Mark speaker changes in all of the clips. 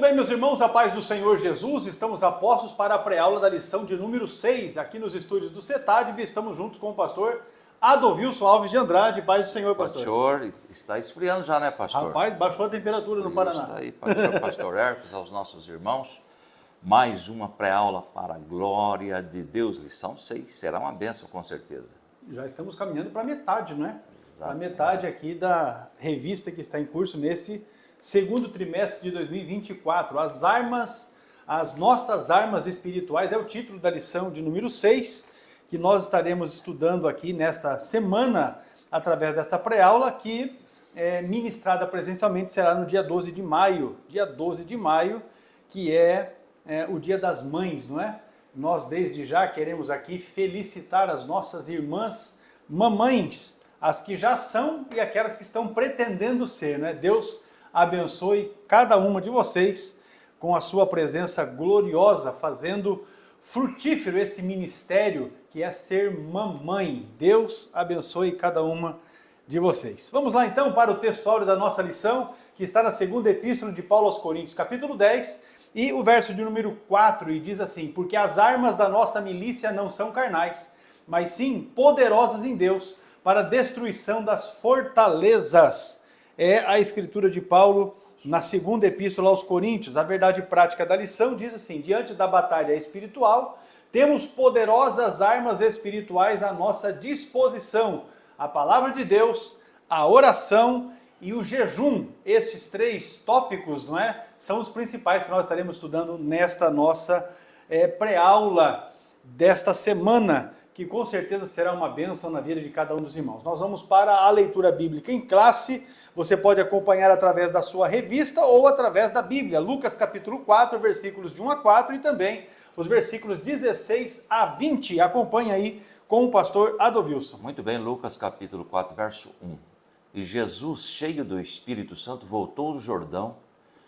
Speaker 1: bem, meus irmãos, a paz do Senhor Jesus, estamos apostos para a pré-aula da lição de número 6, aqui nos estúdios do CETAD, e estamos juntos com o pastor Adovilson Alves de Andrade. Paz do Senhor, pastor.
Speaker 2: Pastor, está esfriando já, né, pastor?
Speaker 1: Rapaz, baixou a temperatura no Paraná.
Speaker 2: Está aí, pastor Herpes, aos nossos irmãos, mais uma pré-aula para a glória de Deus, lição 6, será uma bênção com certeza.
Speaker 1: Já estamos caminhando para a metade, não é?
Speaker 2: Exato.
Speaker 1: A metade aqui da revista que está em curso nesse segundo trimestre de 2024. As nossas armas espirituais é o título da lição de número 6, que nós estaremos estudando aqui nesta semana, através desta pré-aula, que ministrada presencialmente será no dia 12 de maio. Dia 12 de maio, que é o Dia das Mães, não é? Nós desde já queremos aqui felicitar as nossas irmãs mamães, as que já são e aquelas que estão pretendendo ser, né? Deus abençoe cada uma de vocês com a sua presença gloriosa, fazendo frutífero esse ministério que é ser mamãe. Deus abençoe cada uma de vocês. Vamos lá então para o textuário da nossa lição, que está na segunda epístola de Paulo aos Coríntios, capítulo 10, e o verso de número 4, e diz assim: porque as armas da nossa milícia não são carnais, mas sim poderosas em Deus para a destruição das fortalezas. É a escritura de Paulo na segunda epístola aos Coríntios. A verdade prática da lição diz assim: diante da batalha espiritual, temos poderosas armas espirituais à nossa disposição: a palavra de Deus, a oração e o jejum. Estes três tópicos, não é, são os principais que nós estaremos estudando nesta nossa pré-aula desta semana, que com certeza será uma bênção na vida de cada um dos irmãos. Nós vamos para a leitura bíblica em classe. Você pode acompanhar através da sua revista ou através da Bíblia. Lucas capítulo 4, versículos de 1 a 4 e também os versículos 16 a 20. Acompanhe aí com o pastor Adovilson.
Speaker 2: Muito bem, Lucas capítulo 4, verso 1. E Jesus, cheio do Espírito Santo, voltou do Jordão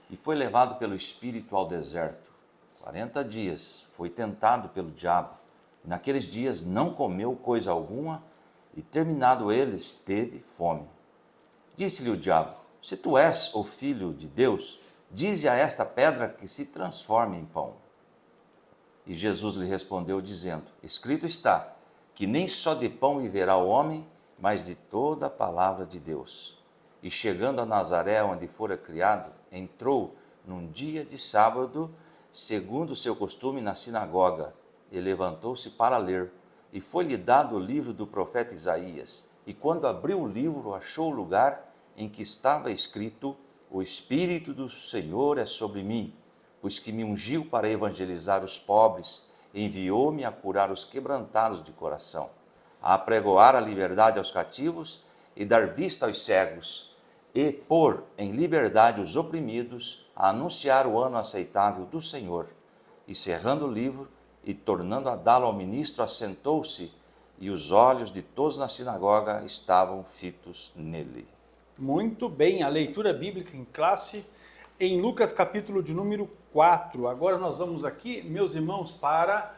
Speaker 2: e foi levado pelo Espírito ao deserto. 40 dias foi tentado pelo diabo. Naqueles dias não comeu coisa alguma e, terminado eles, teve fome. Disse-lhe o diabo: se tu és o Filho de Deus, dize a esta pedra que se transforme em pão. E Jesus lhe respondeu dizendo: escrito está, que nem só de pão viverá o homem, mas de toda a palavra de Deus. E chegando a Nazaré, onde fora criado, entrou num dia de sábado, segundo o seu costume, na sinagoga, e levantou-se para ler, e foi-lhe dado o livro do profeta Isaías. E quando abriu o livro, achou o lugar em que estava escrito: o Espírito do Senhor é sobre mim, pois que me ungiu para evangelizar os pobres, enviou-me a curar os quebrantados de coração, a apregoar a liberdade aos cativos e dar vista aos cegos, e pôr em liberdade os oprimidos, a anunciar o ano aceitável do Senhor. E cerrando o livro, e tornando a dá-lo ao ministro, assentou-se, e os olhos de todos na sinagoga estavam fitos nele.
Speaker 1: Muito bem, a leitura bíblica em classe em Lucas capítulo de número 4. Agora nós vamos aqui, meus irmãos, para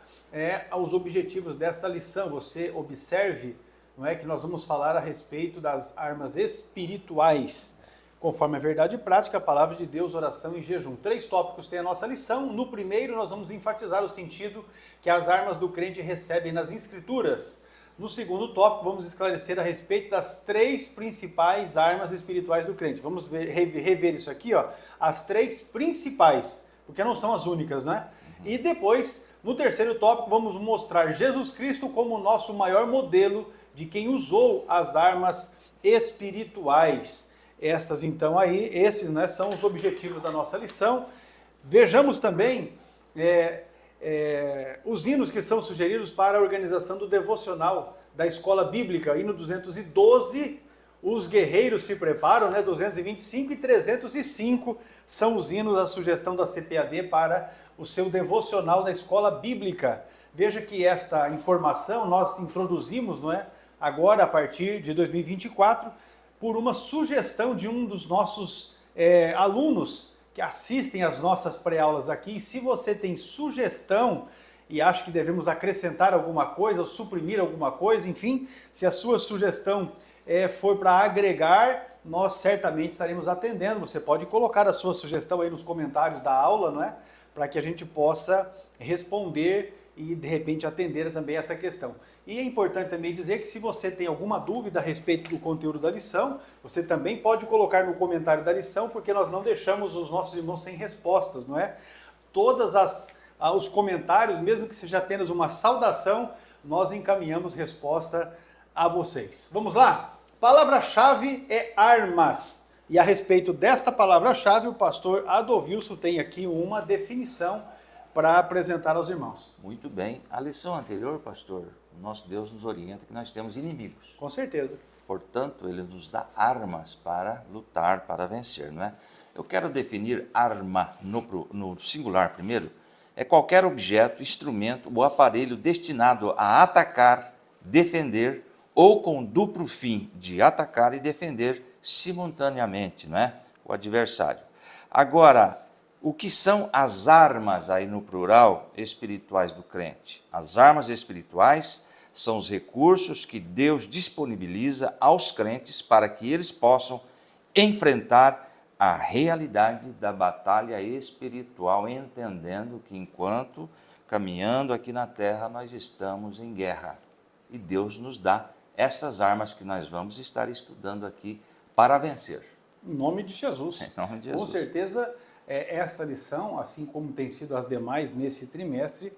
Speaker 1: os objetivos desta lição. Você observe, não é, que nós vamos falar a respeito das armas espirituais, conforme a verdade prática, a palavra de Deus, oração e jejum. 3 tópicos tem a nossa lição. No primeiro, nós vamos enfatizar o sentido que as armas do crente recebem nas Escrituras. No segundo tópico, vamos esclarecer a respeito das 3 principais armas espirituais do crente. Vamos rever isso aqui, ó, as 3 principais, porque não são as únicas, né? E depois, no terceiro tópico, vamos mostrar Jesus Cristo como o nosso maior modelo de quem usou as armas espirituais. Estas então aí, esses, né, são os objetivos da nossa lição. Vejamos também os hinos que são sugeridos para a organização do devocional da Escola Bíblica. Hino 212, os guerreiros se preparam, né, 225 e 305 são os hinos, a sugestão da CPAD para o seu devocional da Escola Bíblica. Veja que esta informação nós introduzimos, não é, agora a partir de 2024, por uma sugestão de um dos nossos alunos que assistem às nossas pré-aulas aqui. E se você tem sugestão e acha que devemos acrescentar alguma coisa ou suprimir alguma coisa, enfim, se a sua sugestão for para agregar, nós certamente estaremos atendendo. Você pode colocar a sua sugestão aí nos comentários da aula, não é? Para que a gente possa responder e de repente atender também essa questão. E é importante também dizer que se você tem alguma dúvida a respeito do conteúdo da lição, você também pode colocar no comentário da lição, porque nós não deixamos os nossos irmãos sem respostas, não é? Todos os comentários, mesmo que seja apenas uma saudação, nós encaminhamos resposta a vocês. Vamos lá? Palavra-chave é armas. E a respeito desta palavra-chave, o pastor Adovilson tem aqui uma definição para apresentar aos irmãos.
Speaker 2: Muito bem. A lição anterior, pastor, o nosso Deus nos orienta que nós temos inimigos.
Speaker 1: Com certeza.
Speaker 2: Portanto, ele nos dá armas para lutar, para vencer, não é? Eu quero definir arma no singular primeiro. É qualquer objeto, instrumento ou aparelho destinado a atacar, defender ou com duplo fim de atacar e defender simultaneamente, não é? O adversário. Agora, o que são as armas aí no plural espirituais do crente? As armas espirituais são os recursos que Deus disponibiliza aos crentes para que eles possam enfrentar a realidade da batalha espiritual, entendendo que enquanto caminhando aqui na terra nós estamos em guerra. E Deus nos dá essas armas que nós vamos estar estudando aqui para vencer.
Speaker 1: Em nome de Jesus.
Speaker 2: Em nome de Jesus.
Speaker 1: Com certeza, esta lição, assim como tem sido as demais nesse trimestre,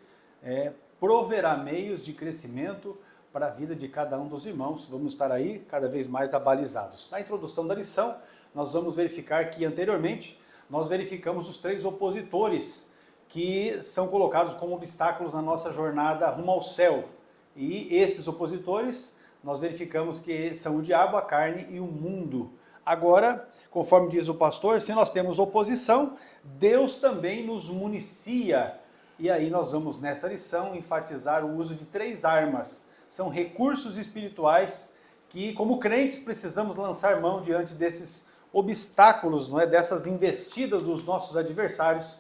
Speaker 1: proverá meios de crescimento para a vida de cada um dos irmãos. Vamos estar aí cada vez mais abalizados. Na introdução da lição, nós vamos verificar que anteriormente nós verificamos os 3 opositores que são colocados como obstáculos na nossa jornada rumo ao céu. E esses opositores nós verificamos que são o diabo, a carne e o mundo. Agora, conforme diz o pastor, se nós temos oposição, Deus também nos municia. E aí nós vamos, nesta lição, enfatizar o uso de 3 armas. São recursos espirituais que, como crentes, precisamos lançar mão diante desses obstáculos, não é? Dessas investidas dos nossos adversários,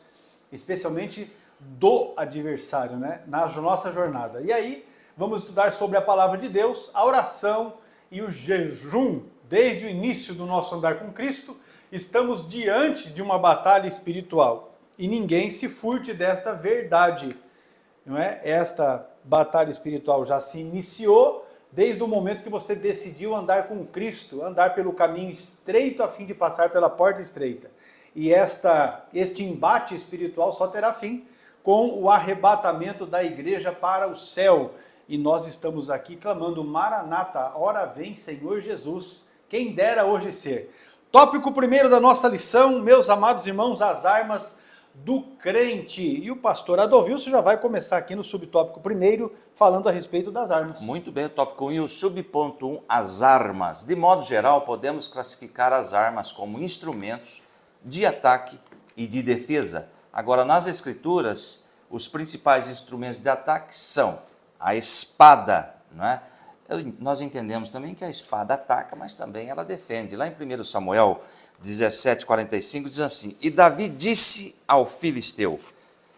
Speaker 1: especialmente do adversário, né? Na nossa jornada. E aí, vamos estudar sobre a palavra de Deus, a oração e o jejum. Desde o início do nosso andar com Cristo, estamos diante de uma batalha espiritual. E ninguém se furte desta verdade, não é? Esta batalha espiritual já se iniciou desde o momento que você decidiu andar com Cristo, andar pelo caminho estreito a fim de passar pela porta estreita. E este embate espiritual só terá fim com o arrebatamento da igreja para o céu. E nós estamos aqui clamando, Maranata, ora vem Senhor Jesus, quem dera hoje ser. Tópico primeiro da nossa lição, meus amados irmãos, as armas do crente. E o pastor Adovilson já vai começar aqui no subtópico primeiro, falando a respeito das armas.
Speaker 2: Muito bem, tópico 1 e o subponto 1, as armas. De modo geral, podemos classificar as armas como instrumentos de ataque e de defesa. Agora, nas Escrituras, os principais instrumentos de ataque são a espada, não é? Nós entendemos também que a espada ataca, mas também ela defende. Lá em 1 Samuel 17:45 diz assim: E Davi disse ao filisteu: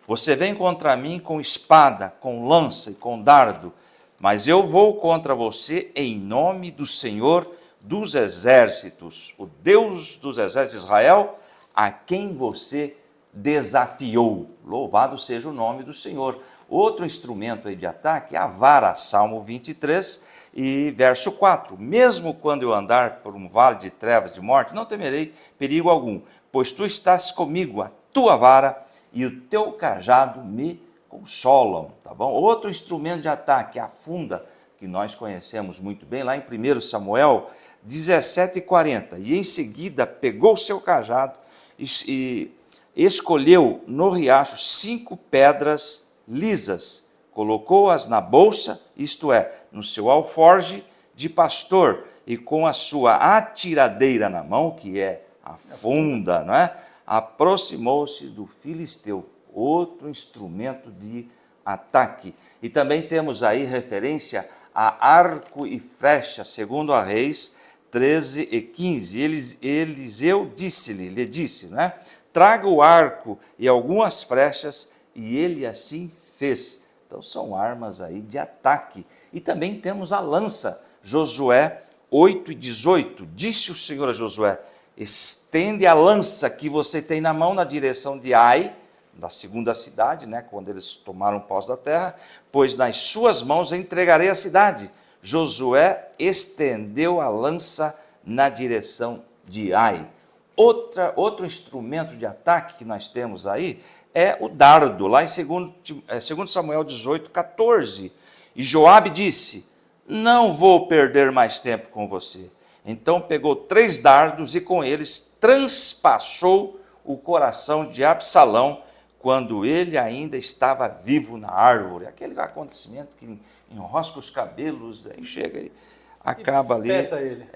Speaker 2: Você vem contra mim com espada, com lança e com dardo, mas eu vou contra você em nome do Senhor dos exércitos, o Deus dos exércitos de Israel, a quem você desafiou. Louvado seja o nome do Senhor. Outro instrumento aí de ataque é a vara, Salmo 23 e verso 4. Mesmo quando eu andar por um vale de trevas de morte, não temerei perigo algum, pois tu estás comigo, a tua vara e o teu cajado me consolam, tá bom? Outro instrumento de ataque, a funda, que nós conhecemos muito bem, lá em 1 Samuel 17:40. E em seguida pegou o seu cajado e escolheu no riacho 5 pedras lisas, colocou-as na bolsa, isto é, no seu alforge de pastor, e com a sua atiradeira na mão, que é a funda, não é? Aproximou-se do filisteu, outro instrumento de ataque. E também temos aí referência a arco e flecha, segundo a Reis 13:15. Eliseu lhe disse, né? Traga o arco e algumas flechas, e ele assim fez. Então são armas aí de ataque. E também temos a lança, Josué 8 e 18, disse o Senhor a Josué, estende a lança que você tem na mão na direção de Ai, da segunda cidade, né, quando eles tomaram posse da terra, pois nas suas mãos entregarei a cidade. Josué estendeu a lança na direção de Ai. Outro instrumento de ataque que nós temos aí é o dardo, lá em 2 Samuel 18, 14. E Joabe disse, não vou perder mais tempo com você. Então pegou 3 dardos e com eles transpassou o coração de Absalão quando ele ainda estava vivo na árvore. Aquele acontecimento que enrosca os cabelos, aí chega e acaba ali
Speaker 1: ele.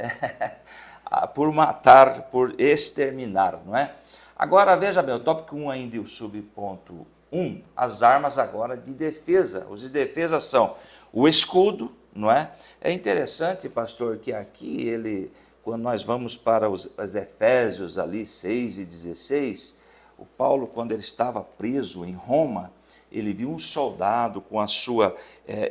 Speaker 2: por matar, por exterminar, não é? Agora veja bem, o tópico 1 ainda e o subponto 1, as armas agora de defesa. Os de defesa são o escudo, não é? É interessante, pastor, que aqui quando nós vamos para os Efésios ali 6 e 16, o Paulo, quando ele estava preso em Roma, ele viu um soldado com a sua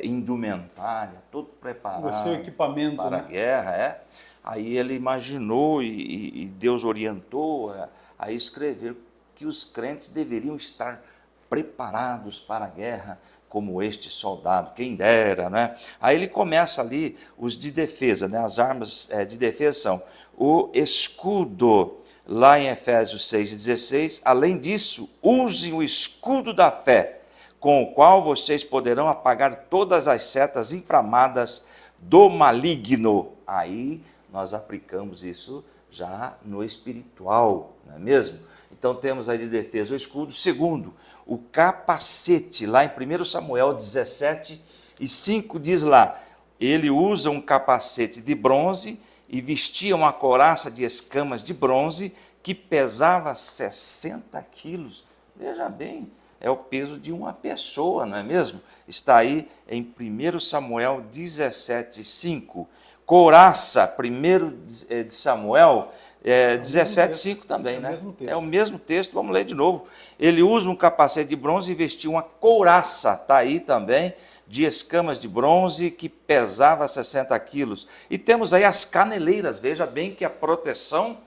Speaker 2: indumentária, todo preparado,
Speaker 1: o seu equipamento
Speaker 2: para a guerra, Aí ele imaginou e Deus orientou a escrever que os crentes deveriam estar preparados para a guerra, como este soldado, quem dera, né? Aí ele começa ali os de defesa, né? As armas de defesa são o escudo, lá em Efésios 6,16, além disso, usem o escudo da fé, com o qual vocês poderão apagar todas as setas inflamadas do maligno. Aí nós aplicamos isso já no espiritual, não é mesmo? Então temos aí de defesa o escudo. Segundo, o capacete, lá em 1 Samuel 17 e 5 diz lá, ele usa um capacete de bronze e vestia uma couraça de escamas de bronze que pesava 60 quilos. Veja bem, é o peso de uma pessoa, não é mesmo? Está aí em 1 Samuel 17, 5. Couraça, 1 de Samuel 17, 5 também, né? É o mesmo texto, vamos ler de novo. Ele usa um capacete de bronze e vestiu uma couraça, está aí também, de escamas de bronze que pesava 60 quilos. E temos aí as caneleiras, veja bem que a proteção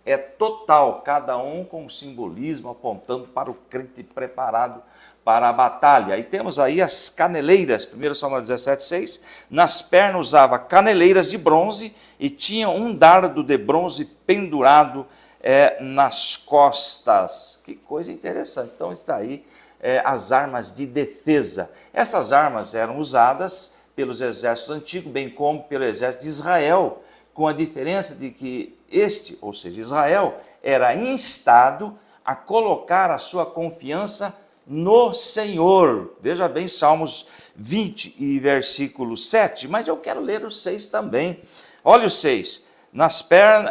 Speaker 2: é total, cada um com um simbolismo apontando para o crente preparado para a batalha. E temos aí as caneleiras, 1 Samuel 17, 6, nas pernas usava caneleiras de bronze e tinha um dardo de bronze pendurado nas costas. Que coisa interessante. Então está aí as armas de defesa. Essas armas eram usadas pelos exércitos antigos, bem como pelo exército de Israel, com a diferença de que ou seja, Israel, era instado a colocar a sua confiança no Senhor. Veja bem, Salmos 20 e versículo 7, mas eu quero ler o 6 também. Olha o 6, nas pernas,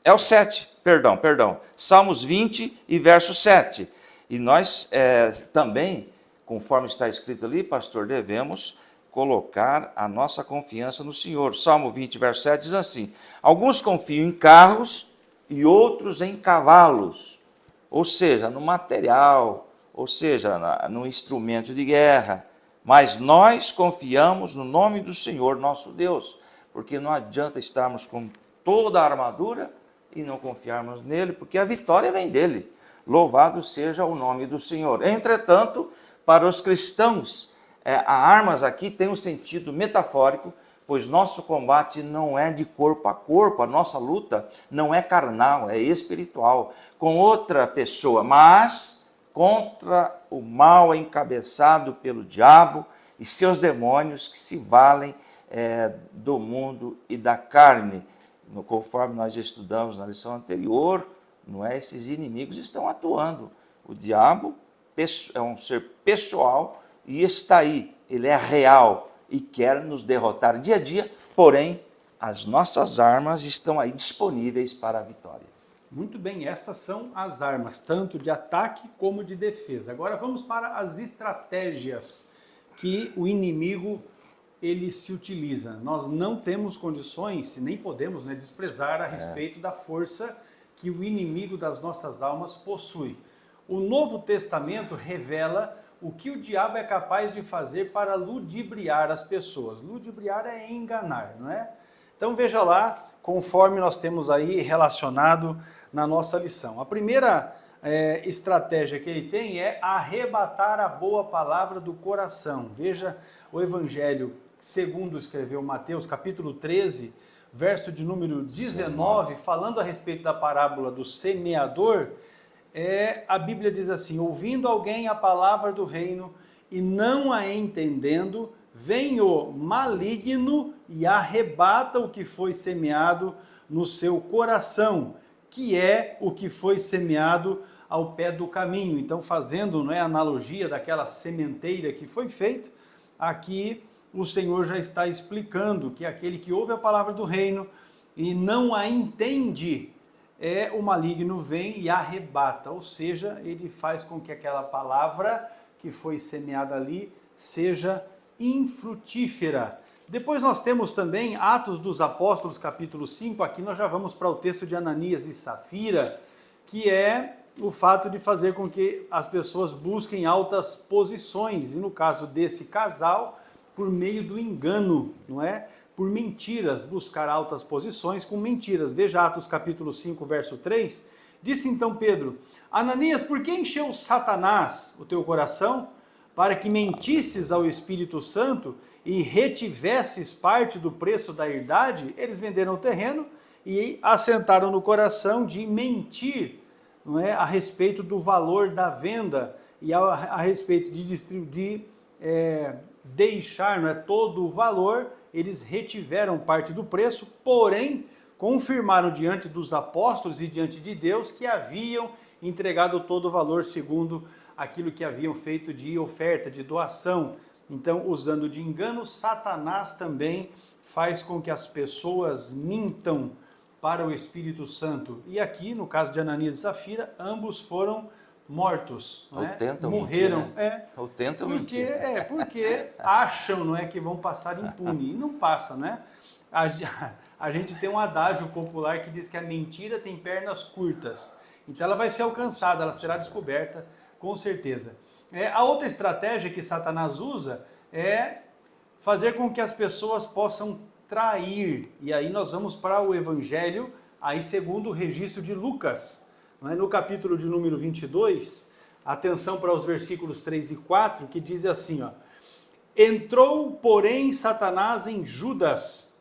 Speaker 2: é o 7, perdão, Salmos 20 e verso 7. E nós também, conforme está escrito ali, pastor, devemos colocar a nossa confiança no Senhor. Salmo 20, verso 7 diz assim, alguns confiam em carros e outros em cavalos, ou seja, no material, ou seja, no instrumento de guerra, mas nós confiamos no nome do Senhor, nosso Deus, porque não adianta estarmos com toda a armadura e não confiarmos nele, porque a vitória vem dele. Louvado seja o nome do Senhor. Entretanto, para os cristãos, a armas aqui tem um sentido metafórico, pois nosso combate não é de corpo a corpo, a nossa luta não é carnal, é espiritual, com outra pessoa, mas contra o mal encabeçado pelo diabo e seus demônios que se valem do mundo e da carne. Conforme nós estudamos na lição anterior, não é? Esses inimigos estão atuando. O diabo é um ser pessoal e está aí, ele é real e quer nos derrotar dia a dia, porém, as nossas armas estão aí disponíveis para a vitória.
Speaker 1: Muito bem, estas são as armas, tanto de ataque como de defesa. Agora vamos para as estratégias que o inimigo ele se utiliza. Nós não temos condições, nem podemos desprezar a respeito da força que o inimigo das nossas almas possui. O Novo Testamento revela o que o diabo é capaz de fazer para ludibriar as pessoas. Ludibriar é enganar, não é? Então veja lá, conforme nós temos aí relacionado na nossa lição. A primeira estratégia que ele tem é arrebatar a boa palavra do coração. Veja o Evangelho segundo escreveu Mateus, capítulo 13, verso de número 19, falando a respeito da parábola do semeador, a Bíblia diz assim: ouvindo alguém a palavra do reino e não a entendendo, vem o maligno e arrebata o que foi semeado no seu coração, que é o que foi semeado ao pé do caminho. Então, fazendo a analogia daquela sementeira que foi feita, aqui o Senhor já está explicando que aquele que ouve a palavra do reino e não a entende, o maligno vem e arrebata, ou seja, ele faz com que aquela palavra que foi semeada ali seja infrutífera. Depois nós temos também Atos dos Apóstolos, capítulo 5, aqui nós já vamos para o texto de Ananias e Safira, que é o fato de fazer com que as pessoas busquem altas posições, e no caso desse casal, por meio do engano, não é? Por mentiras, buscar altas posições com mentiras. Veja Atos capítulo 5, verso 3, disse então Pedro: Ananias, por que encheu Satanás o teu coração, para que mentisses ao Espírito Santo e retivesses parte do preço da herdade? Eles venderam o terreno e assentaram no coração de mentir, não é, a respeito do valor da venda e a respeito de deixar, não é, todo o valor. Eles retiveram parte do preço, porém confirmaram diante dos apóstolos e diante de Deus que haviam entregado todo o valor segundo aquilo que haviam feito de oferta, de doação. Então, usando de engano, Satanás também faz com que as pessoas mintam para o Espírito Santo. E aqui, no caso de Ananias e Safira, ambos foram mortos,
Speaker 2: ou tentam
Speaker 1: morreram,
Speaker 2: mentir, né? Ou tentam mentir.
Speaker 1: Porque acham, não é, que vão passar impune, e não passa, né? A gente tem um adágio popular que diz que a mentira tem pernas curtas, então ela vai ser alcançada, ela será descoberta, com certeza. A outra estratégia que Satanás usa é fazer com que as pessoas possam trair, e aí nós vamos para o Evangelho, aí segundo o registro de Lucas, no capítulo de número 22, atenção para os versículos 3 e 4, que diz assim, ó: entrou, porém, Satanás em Judas,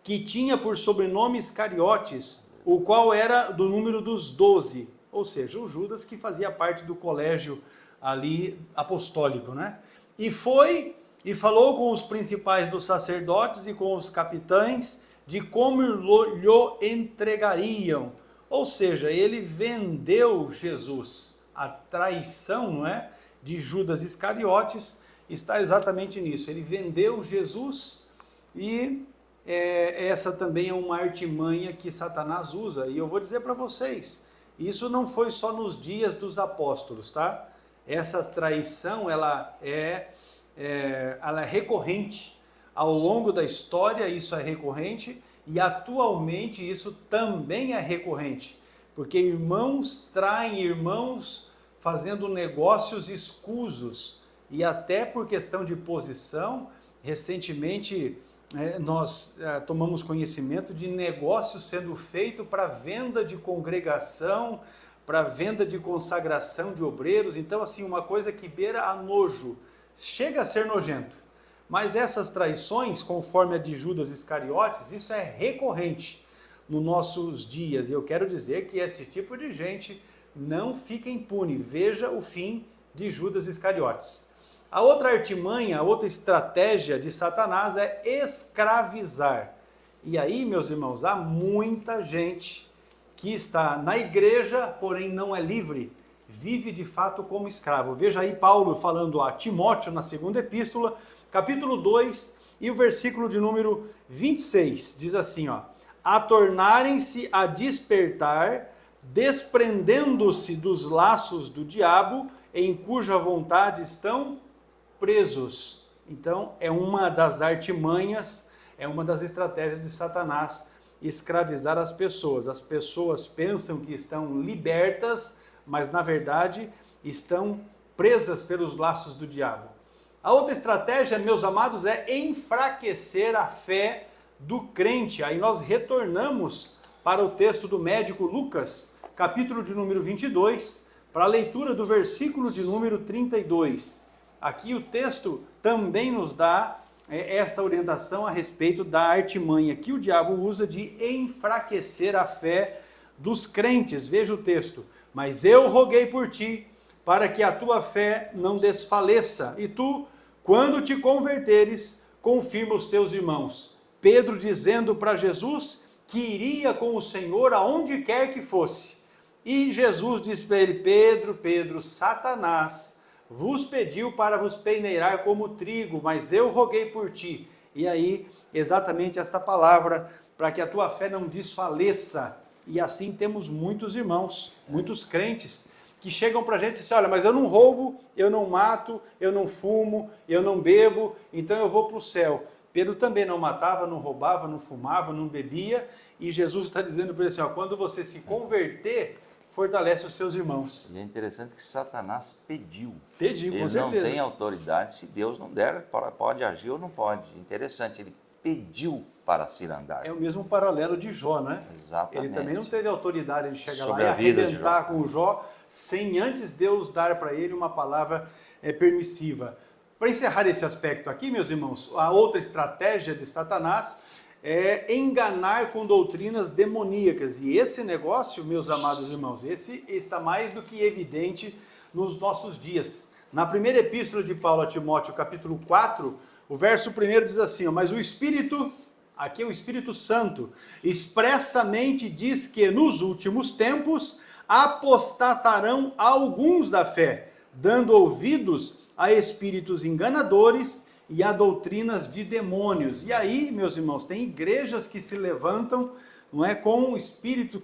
Speaker 1: que tinha por sobrenome Iscariotes, o qual era do número dos 12, ou seja, o Judas que fazia parte do colégio ali apostólico, né? E foi e falou com os principais dos sacerdotes e com os capitães de como lhe entregariam. Ou seja, ele vendeu Jesus. A traição, não é, de Judas Iscariotes está exatamente nisso. Ele vendeu Jesus e essa também é uma artimanha que Satanás usa. E eu vou dizer para vocês, isso não foi só nos dias dos apóstolos, tá? Essa traição, ela é recorrente. Ao longo da história isso é recorrente e atualmente isso também é recorrente. Porque irmãos traem irmãos fazendo negócios escusos. E até por questão de posição, recentemente nós tomamos conhecimento de negócios sendo feito para venda de congregação, para venda de consagração de obreiros. Então, assim, uma coisa que beira a nojo, chega a ser nojento. Mas essas traições, conforme a de Judas Iscariotes, isso é recorrente nos nossos dias. E eu quero dizer que esse tipo de gente não fica impune. Veja o fim de Judas Iscariotes. A outra artimanha, a outra estratégia de Satanás é escravizar. E aí, meus irmãos, há muita gente que está na igreja, porém não é livre, vive de fato como escravo. Veja aí Paulo falando a Timóteo na segunda epístola, capítulo 2 e o versículo de número 26, diz assim, ó: a tornarem-se a despertar, desprendendo-se dos laços do diabo, em cuja vontade estão presos. Então é uma das artimanhas, é uma das estratégias de Satanás, escravizar as pessoas. As pessoas pensam que estão libertas, mas na verdade estão presas pelos laços do diabo. A outra estratégia, meus amados, é enfraquecer a fé do crente. Aí nós retornamos para o texto do médico Lucas, capítulo de número 22, para a leitura do versículo de número 32. Aqui o texto também nos dá esta orientação a respeito da artimanha que o diabo usa de enfraquecer a fé dos crentes. Veja o texto. Mas eu roguei por ti, para que a tua fé não desfaleça, e tu, quando te converteres, confirma os teus irmãos. Pedro dizendo para Jesus que iria com o Senhor aonde quer que fosse. E Jesus disse para ele: Pedro, Pedro, Satanás vos pediu para vos peneirar como trigo, mas eu roguei por ti. E aí, exatamente esta palavra, para que a tua fé não desfaleça. E assim temos muitos irmãos, muitos crentes, que chegam para a gente e dizem: olha, mas eu não roubo, eu não mato, eu não fumo, eu não bebo, então eu vou para o céu. Pedro também não matava, não roubava, não fumava, não bebia, e Jesus está dizendo para ele assim: ó, quando você se converter, fortalece os seus irmãos.
Speaker 2: E é interessante que Satanás pediu.
Speaker 1: Pediu, com
Speaker 2: ele
Speaker 1: certeza.
Speaker 2: Não tem autoridade, se Deus não der, pode agir ou não pode. Interessante, ele pediu para se andar.
Speaker 1: É o mesmo paralelo de Jó, né?
Speaker 2: Exatamente.
Speaker 1: Ele também não teve autoridade de chegar
Speaker 2: Sobre
Speaker 1: lá e
Speaker 2: a vida
Speaker 1: arrebentar com o Jó, sem antes Deus dar para ele uma palavra permissiva. Para encerrar esse aspecto aqui, meus irmãos, a outra estratégia de Satanás é enganar com doutrinas demoníacas. E esse negócio, meus amados irmãos, esse está mais do que evidente nos nossos dias. Na primeira epístola de Paulo a Timóteo, capítulo 4, o verso 1 diz assim: mas o Espírito, aqui é o Espírito Santo, expressamente diz que nos últimos tempos apostatarão alguns da fé, dando ouvidos a espíritos enganadores e a doutrinas de demônios. E aí, meus irmãos, tem igrejas que se levantam, não é, com espírito,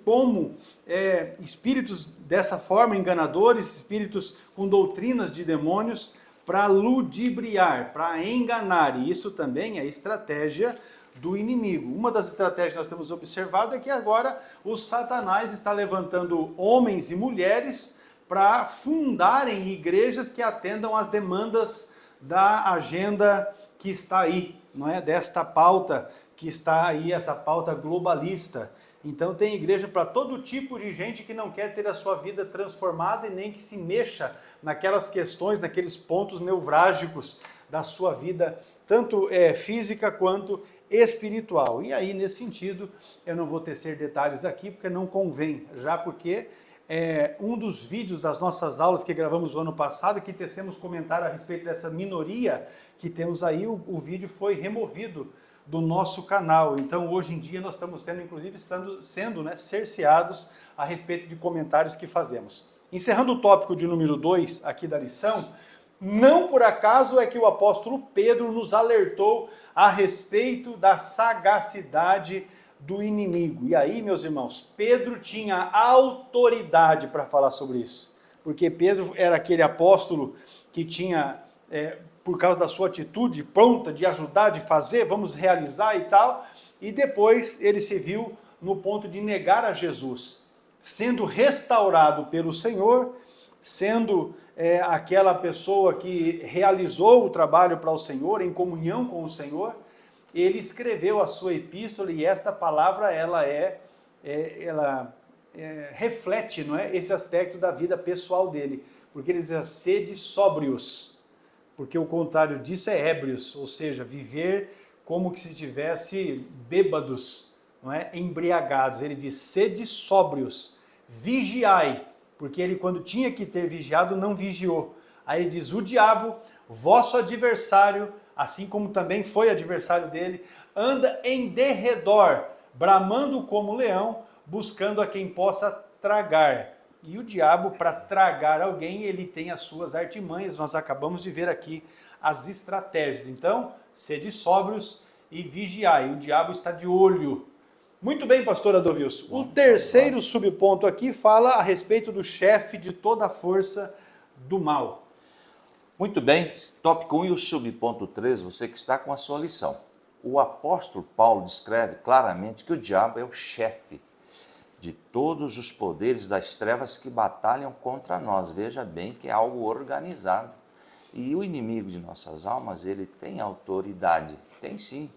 Speaker 1: espíritos dessa forma, enganadores, espíritos com doutrinas de demônios, para ludibriar, para enganar. E isso também é estratégia do inimigo. Uma das estratégias que nós temos observado é que agora o Satanás está levantando homens e mulheres para fundarem igrejas que atendam às demandas da agenda que está aí, não é? Desta pauta que está aí, essa pauta globalista. Então tem igreja para todo tipo de gente que não quer ter a sua vida transformada e nem que se mexa naquelas questões, naqueles pontos nevrálgicos da sua vida, tanto física quanto espiritual. E aí, nesse sentido, eu não vou tecer detalhes aqui, porque não convém, já porque um dos vídeos das nossas aulas que gravamos o ano passado, que tecemos comentário a respeito dessa minoria que temos aí, o vídeo foi removido do nosso canal. Então, hoje em dia, nós estamos tendo, inclusive, sendo cerceados a respeito de comentários que fazemos. Encerrando o tópico de número 2 aqui da lição, não por acaso é que o apóstolo Pedro nos alertou a respeito da sagacidade do inimigo. E aí, meus irmãos, Pedro tinha autoridade para falar sobre isso. Porque Pedro era aquele apóstolo que tinha, por causa da sua atitude pronta de ajudar, de fazer, vamos realizar e tal. E depois ele se viu no ponto de negar a Jesus, sendo restaurado pelo Senhor, sendo aquela pessoa que realizou o trabalho para o Senhor, em comunhão com o Senhor. Ele escreveu a sua epístola e esta palavra ela reflete, não é, esse aspecto da vida pessoal dele, porque ele diz: sede sóbrios, porque o contrário disso é ébrios, ou seja, viver como que se estivesse bêbados, não é, embriagados. Ele diz: sede sóbrios, vigiai, porque ele, quando tinha que ter vigiado, não vigiou. Aí ele diz: o diabo, vosso adversário, assim como também foi adversário dele, anda em derredor, bramando como leão, buscando a quem possa tragar. E o diabo, para tragar alguém, ele tem as suas artimanhas. Nós acabamos de ver aqui as estratégias. Então, sede sóbrios e vigiai. O diabo está de olho. Muito bem, pastor Adilson. O terceiro subponto aqui fala a respeito do chefe de toda a força do mal.
Speaker 2: Muito bem, tópico 1 e o subponto 3, você que está com a sua lição. O apóstolo Paulo descreve claramente que o diabo é o chefe de todos os poderes das trevas que batalham contra nós. Veja bem que é algo organizado. E o inimigo de nossas almas, ele tem autoridade, tem sim.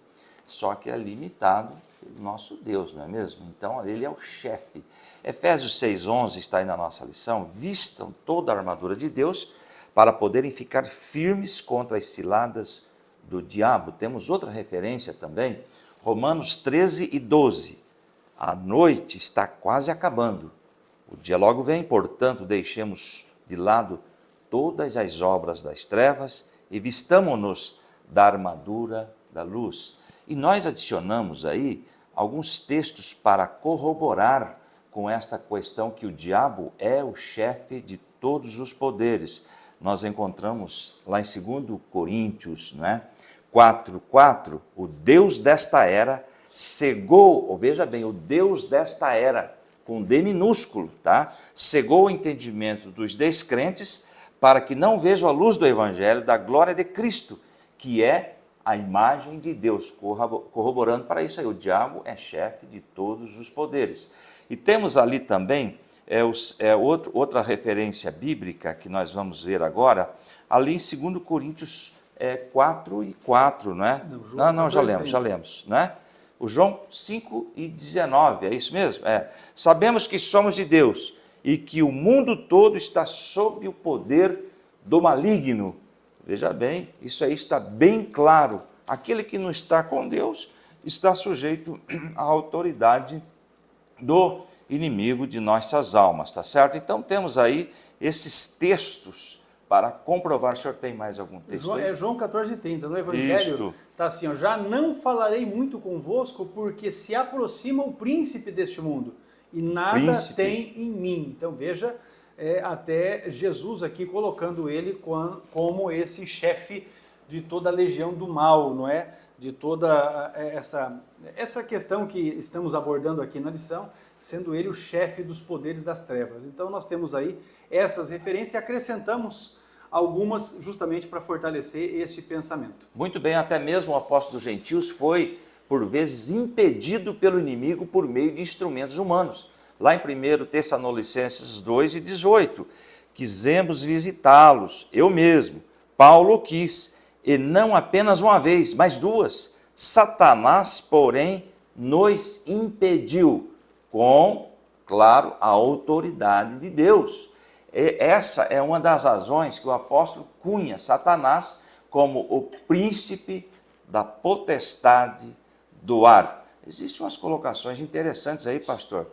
Speaker 2: só que é limitado pelo nosso Deus, não é mesmo? Então, ele é o chefe. Efésios 6,11 está aí na nossa lição. Vistam toda a armadura de Deus para poderem ficar firmes contra as ciladas do diabo. Temos outra referência também, Romanos 13:12. A noite está quase acabando. O dia logo vem, portanto, deixemos de lado todas as obras das trevas e vistamo-nos da armadura da luz. E nós adicionamos aí alguns textos para corroborar com esta questão que o diabo é o chefe de todos os poderes. Nós encontramos lá em 2 Coríntios, não é? 4:4, o Deus desta era cegou, ou veja bem, o Deus desta era, com D minúsculo, tá? Cegou o entendimento dos descrentes para que não vejam a luz do evangelho da glória de Cristo, que é a imagem de Deus, corroborando para isso aí, o diabo é chefe de todos os poderes. E temos ali também outra referência bíblica que nós vamos ver agora, ali em 2 Coríntios 4:4, não é? Não, já lemos, não é? O João 5:19, é isso mesmo? Sabemos que somos de Deus e que o mundo todo está sob o poder do maligno. Veja bem, isso aí está bem claro. Aquele que não está com Deus está sujeito à autoridade do inimigo de nossas almas, tá certo? Então temos aí esses textos para comprovar. O senhor tem mais algum texto aí?
Speaker 1: É João 14:30, no Evangelho está assim, ó, já não falarei muito convosco, porque se aproxima o príncipe deste mundo, e nada tem em mim. Então veja, até Jesus aqui colocando ele como esse chefe de toda a legião do mal, não é? De toda essa questão que estamos abordando aqui na lição, sendo ele o chefe dos poderes das trevas. Então nós temos aí essas referências e acrescentamos algumas justamente para fortalecer este pensamento.
Speaker 2: Muito bem, até mesmo o apóstolo dos gentios foi, por vezes, impedido pelo inimigo por meio de instrumentos humanos. Lá em 1 Tessalonicenses 2:18, quisemos visitá-los, eu mesmo, Paulo quis, e não apenas uma vez, mas duas. Satanás, porém, nos impediu, com, claro, a autoridade de Deus. E essa é uma das razões que o apóstolo cunha Satanás como o príncipe da potestade do ar. Existem umas colocações interessantes aí, pastor.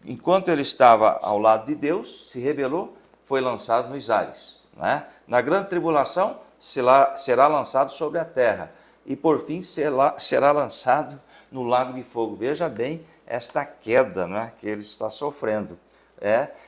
Speaker 2: Enquanto ele estava ao lado de Deus, se rebelou, foi lançado nos ares, né? Na grande tribulação, será lançado sobre a terra, e por fim será lançado no lago de fogo. Veja bem esta queda, né, que ele está sofrendo.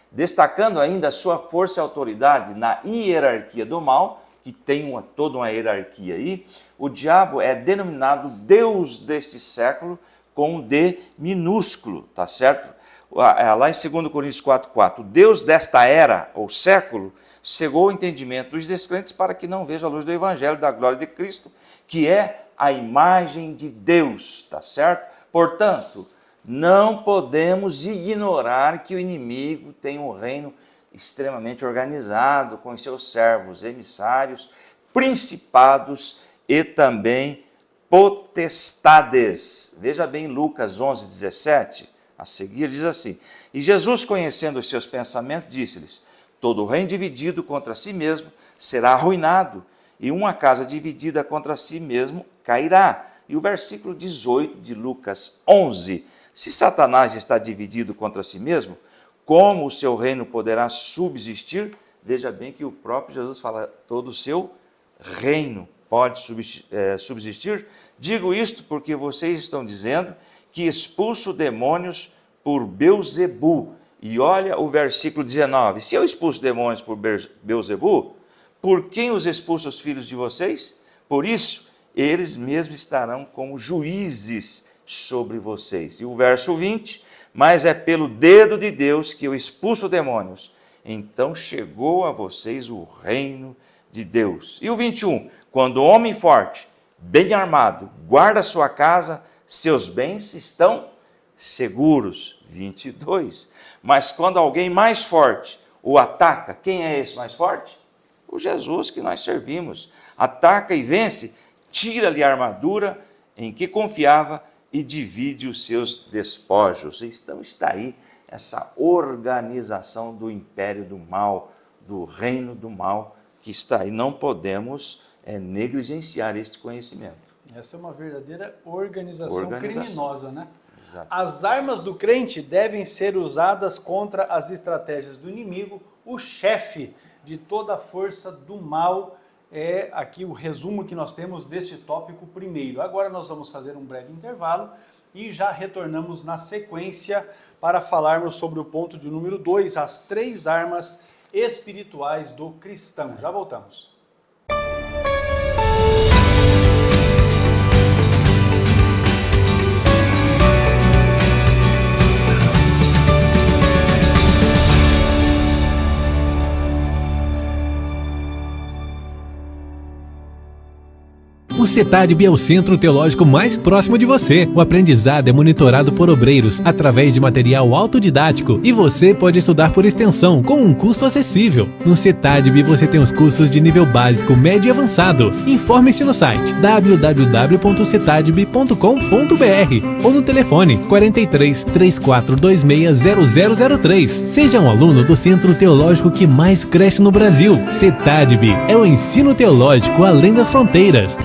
Speaker 2: Destacando ainda a sua força e autoridade na hierarquia do mal, que tem toda uma hierarquia aí, o diabo é denominado Deus deste século com um D minúsculo, tá certo? Lá em 2 Coríntios 4:4, o Deus desta era, ou século, cegou o entendimento dos descrentes para que não vejam a luz do evangelho da glória de Cristo, que é a imagem de Deus, tá certo? Portanto, não podemos ignorar que o inimigo tem um reino extremamente organizado, com os seus servos, emissários, principados e também potestades. Veja bem Lucas 11:17, a seguir diz assim, e Jesus, conhecendo os seus pensamentos, disse-lhes, todo reino dividido contra si mesmo será arruinado, e uma casa dividida contra si mesmo cairá. E o versículo 18 de Lucas 11, se Satanás está dividido contra si mesmo, como o seu reino poderá subsistir? Veja bem que o próprio Jesus fala, todo o seu reino pode subsistir. Digo isto porque vocês estão dizendo que expulso demônios por Belzebu. E olha o versículo 19, se eu expulso demônios por Belzebu, por quem os expulso os filhos de vocês? Por isso, eles mesmos estarão como juízes sobre vocês. E o verso 20, mas é pelo dedo de Deus que eu expulso demônios. Então chegou a vocês o reino de Deus. E o 21, quando o homem forte, bem armado, guarda sua casa, seus bens estão seguros. 22, mas quando alguém mais forte o ataca, quem é esse mais forte? O Jesus que nós servimos. Ataca e vence, tira-lhe a armadura, em que confiava e divide os seus despojos. Então está aí essa organização do império do mal, do reino do mal, que está aí. Não podemos negligenciar este conhecimento.
Speaker 1: Essa é uma verdadeira organização criminosa, né?
Speaker 2: Exato.
Speaker 1: As armas do crente devem ser usadas contra as estratégias do inimigo. O chefe de toda a força do mal é aqui o resumo que nós temos deste tópico primeiro. Agora nós vamos fazer um breve intervalo e já retornamos na sequência para falarmos sobre o ponto de número 2, as 3 armas espirituais do cristão. Já voltamos.
Speaker 3: O CETADB é o centro teológico mais próximo de você. O aprendizado é monitorado por obreiros através de material autodidático e você pode estudar por extensão com um custo acessível. No CETADB você tem os cursos de nível básico, médio e avançado. Informe-se no site www.cetadb.com.br ou no telefone 43 3426 0003. Seja um aluno do centro teológico que mais cresce no Brasil. CETADB é o ensino teológico além das fronteiras.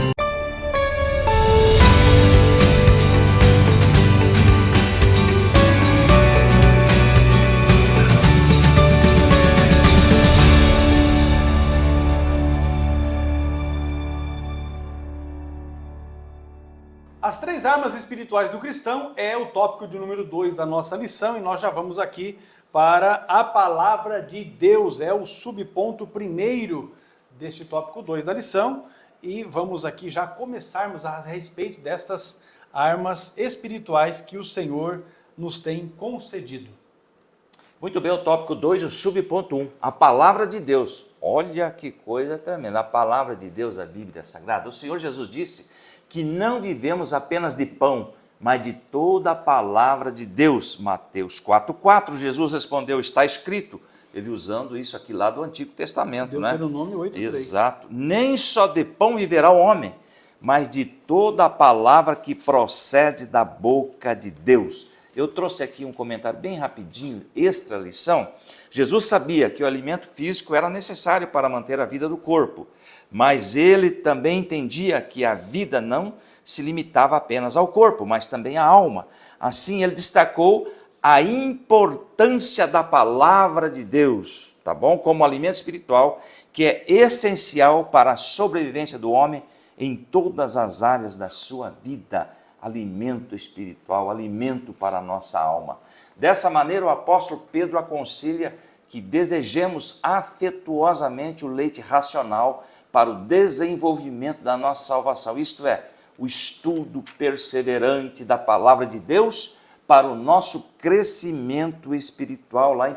Speaker 1: As 3 armas espirituais do cristão é o tópico de número 2 da nossa lição e nós já vamos aqui para a palavra de Deus. É o subponto primeiro deste tópico 2 da lição e vamos aqui já começarmos a respeito destas armas espirituais que o Senhor nos tem concedido.
Speaker 2: Muito bem, o tópico 2, o subponto 1, a palavra de Deus. Olha que coisa tremenda, a palavra de Deus, a Bíblia Sagrada. O Senhor Jesus disse que não vivemos apenas de pão, mas de toda a palavra de Deus. Mateus 4,4, Jesus respondeu, está escrito, ele usando isso aqui lá do Antigo Testamento, né?
Speaker 1: Deuteronômio 8,3.
Speaker 2: Exato, nem só de pão viverá o homem, mas de toda a palavra que procede da boca de Deus. Eu trouxe aqui um comentário bem rapidinho, extra lição. Jesus sabia que o alimento físico era necessário para manter a vida do corpo, mas ele também entendia que a vida não se limitava apenas ao corpo, mas também à alma. Assim, ele destacou a importância da palavra de Deus, tá bom? Como alimento espiritual, que é essencial para a sobrevivência do homem em todas as áreas da sua vida. Alimento espiritual, alimento para a nossa alma. Dessa maneira, o apóstolo Pedro aconselha que desejemos afetuosamente o leite racional para o desenvolvimento da nossa salvação, isto é, o estudo perseverante da palavra de Deus para o nosso crescimento espiritual. Lá em 1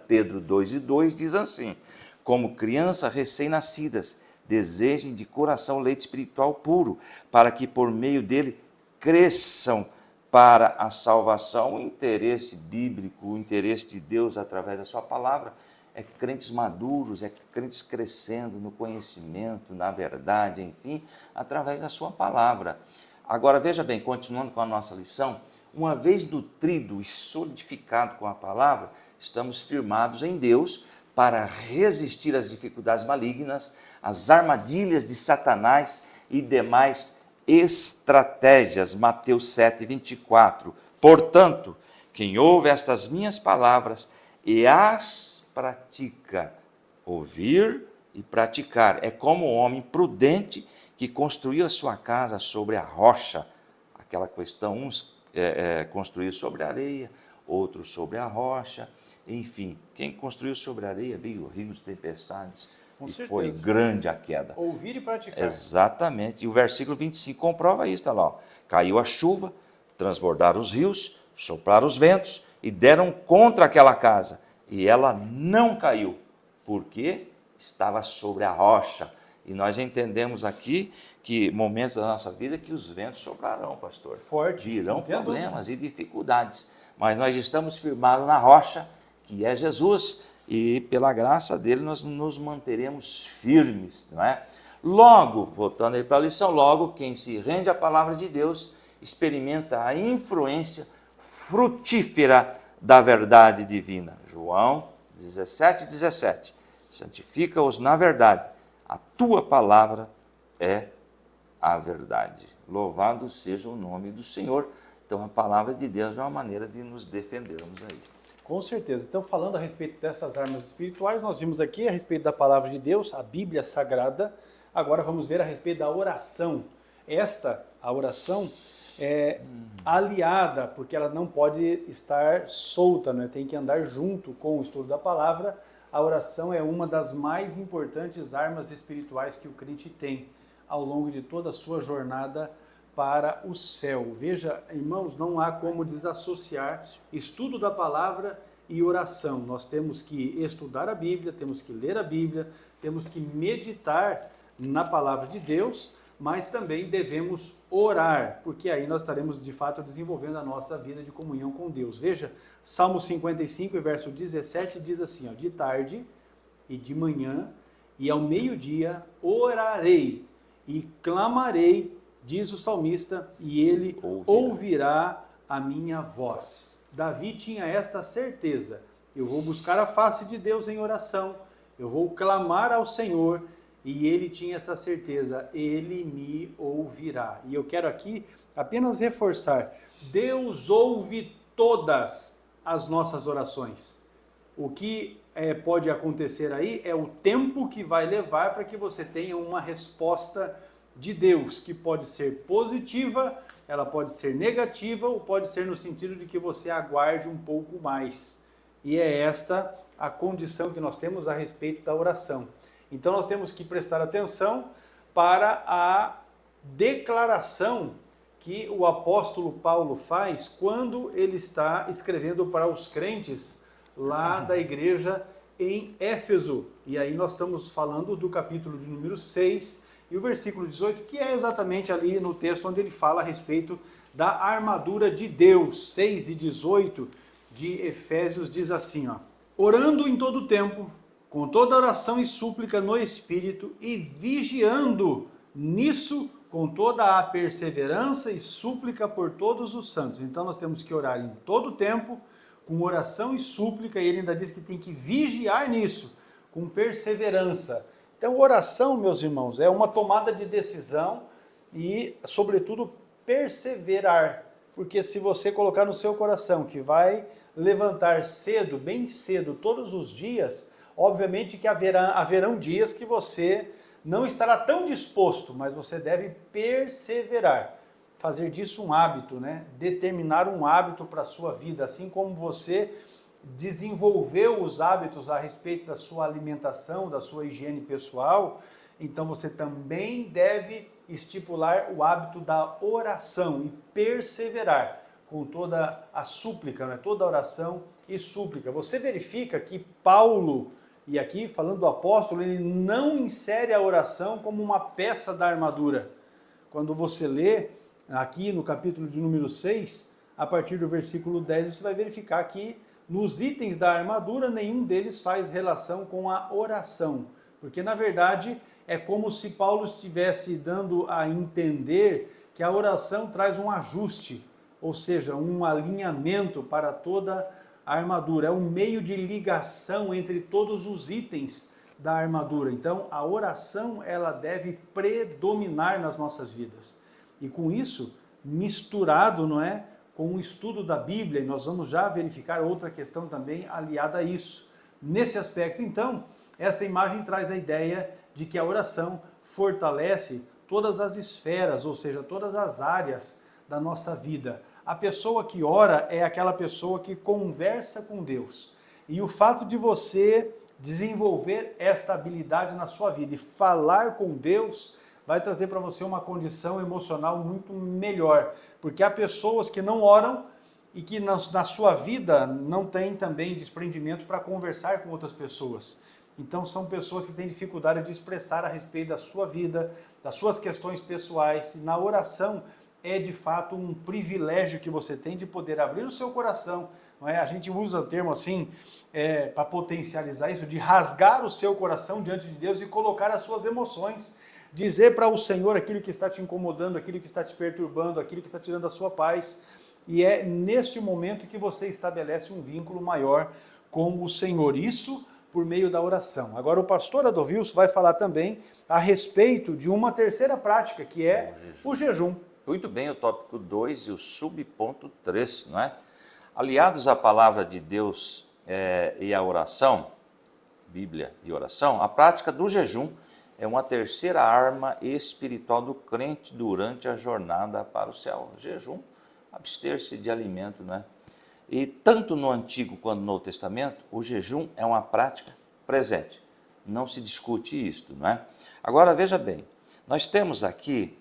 Speaker 2: Pedro 2,2 diz assim, como crianças recém-nascidas, desejem de coração leite espiritual puro, para que por meio dele cresçam para a salvação. O interesse bíblico, o interesse de Deus através da sua palavra é crentes maduros, é crentes crescendo no conhecimento, na verdade, enfim, através da sua palavra. Agora, veja bem, continuando com a nossa lição, uma vez nutrido e solidificado com a palavra, estamos firmados em Deus para resistir às dificuldades malignas, às armadilhas de Satanás e demais estratégias. Mateus 7,24. Portanto, quem ouve estas minhas palavras e as pratica, ouvir e praticar, é como um homem prudente que construiu a sua casa sobre a rocha. Aquela questão, uns construíram sobre a areia, outros sobre a rocha, enfim, quem construiu sobre a areia veio rios, tempestades,
Speaker 1: Com
Speaker 2: e
Speaker 1: certeza.
Speaker 2: foi grande a queda.
Speaker 1: Ouvir e praticar.
Speaker 2: Exatamente, e o versículo 25 comprova isso, está lá, ó. Caiu a chuva, transbordaram os rios, sopraram os ventos e deram contra aquela casa, e ela não caiu, porque estava sobre a rocha. E nós entendemos aqui que momentos da nossa vida que os ventos soprarão, pastor.
Speaker 1: Forte.
Speaker 2: Virão problemas e dificuldades, mas nós estamos firmados na rocha, que é Jesus, e pela graça dele nós nos manteremos firmes, não é? Logo, voltando aí para a lição, logo quem se rende à palavra de Deus experimenta a influência frutífera da verdade divina. João 17:17. Santifica-os na verdade. A tua palavra é a verdade. Louvado seja o nome do Senhor. Então a palavra de Deus é uma maneira de nos defendermos aí.
Speaker 1: Com certeza. Então, falando a respeito dessas armas espirituais, nós vimos aqui a respeito da palavra de Deus, a Bíblia Sagrada. Agora vamos ver a respeito da oração. A oração, é aliada, porque ela não pode estar solta, né? Tem que andar junto com o estudo da palavra. A oração é uma das mais importantes armas espirituais que o crente tem ao longo de toda a sua jornada para o céu. Veja, irmãos, não há como desassociar estudo da palavra e oração. Nós temos que estudar a Bíblia, temos que ler a Bíblia, temos que meditar na palavra de Deus, mas também devemos orar, porque aí nós estaremos de fato desenvolvendo a nossa vida de comunhão com Deus. Veja, Salmo 55, verso 17, diz assim, ó, de tarde e de manhã e ao meio-dia orarei e clamarei, diz o salmista, e ele ouvirá a minha voz. Davi tinha esta certeza: eu vou buscar a face de Deus em oração, eu vou clamar ao Senhor, e ele tinha essa certeza, ele me ouvirá. E eu quero aqui apenas reforçar, Deus ouve todas as nossas orações. O que pode acontecer aí é o tempo que vai levar para que você tenha uma resposta de Deus, que pode ser positiva, ela pode ser negativa, ou pode ser no sentido de que você aguarde um pouco mais. E é esta a condição que nós temos a respeito da oração. Então nós temos que prestar atenção para a declaração que o apóstolo Paulo faz quando ele está escrevendo para os crentes lá da igreja em Éfeso. E aí nós estamos falando do capítulo de número 6 e o versículo 18, que é exatamente ali no texto onde ele fala a respeito da armadura de Deus. 6 e 18 de Efésios diz assim, ó, orando em todo tempo, com toda oração e súplica no Espírito, e vigiando nisso com toda a perseverança e súplica por todos os santos. Então nós temos que orar em todo tempo, com oração e súplica, e ele ainda diz que tem que vigiar nisso, com perseverança. Então oração, meus irmãos, é uma tomada de decisão e, sobretudo, perseverar. Porque se você colocar no seu coração que vai levantar cedo, bem cedo, todos os dias, obviamente que haverão dias que você não estará tão disposto, mas você deve perseverar. Fazer disso um hábito, né? Determinar um hábito para a sua vida, assim como você desenvolveu os hábitos a respeito da sua alimentação, da sua higiene pessoal, então você também deve estipular o hábito da oração e perseverar com toda a súplica, né? Toda oração e súplica. Você verifica que Paulo, e aqui falando do apóstolo, ele não insere a oração como uma peça da armadura. Quando você lê aqui no capítulo de número 6, a partir do versículo 10, você vai verificar que nos itens da armadura, nenhum deles faz relação com a oração. Porque, na verdade, é como se Paulo estivesse dando a entender que a oração traz um ajuste, ou seja, um alinhamento para toda a armadura. É um meio de ligação entre todos os itens da armadura. Então, a oração, ela deve predominar nas nossas vidas. E com isso, misturado, não é, com o estudo da Bíblia, e nós vamos já verificar outra questão também aliada a isso. Nesse aspecto, então, esta imagem traz a ideia de que a oração fortalece todas as esferas, ou seja, todas as áreas da nossa vida. A pessoa que ora é aquela pessoa que conversa com Deus. E o fato de você desenvolver esta habilidade na sua vida e falar com Deus vai trazer para você uma condição emocional muito melhor. Porque há pessoas que não oram e que na sua vida não têm também desprendimento para conversar com outras pessoas. Então são pessoas que têm dificuldade de expressar a respeito da sua vida, das suas questões pessoais. E na oração é de fato um privilégio que você tem de poder abrir o seu coração. Não é? A gente usa o termo assim, para potencializar isso, de rasgar o seu coração diante de Deus e colocar as suas emoções dizer para o Senhor aquilo que está te incomodando, aquilo que está te perturbando, aquilo que está tirando a sua paz. E é neste momento que você estabelece um vínculo maior com o Senhor. Isso por meio da oração. Agora o pastor Adovilson vai falar também a respeito de uma terceira prática, que é o jejum.
Speaker 2: Muito bem, o tópico 2 e o subponto 3, não é? Aliados à palavra de Deus e à oração, Bíblia e oração, a prática do jejum é uma terceira arma espiritual do crente durante a jornada para o céu. O jejum, abster-se de alimento, né? E tanto no Antigo quanto no Novo Testamento, o jejum é uma prática presente. Não se discute isto, não é? Agora, veja bem, nós temos aqui,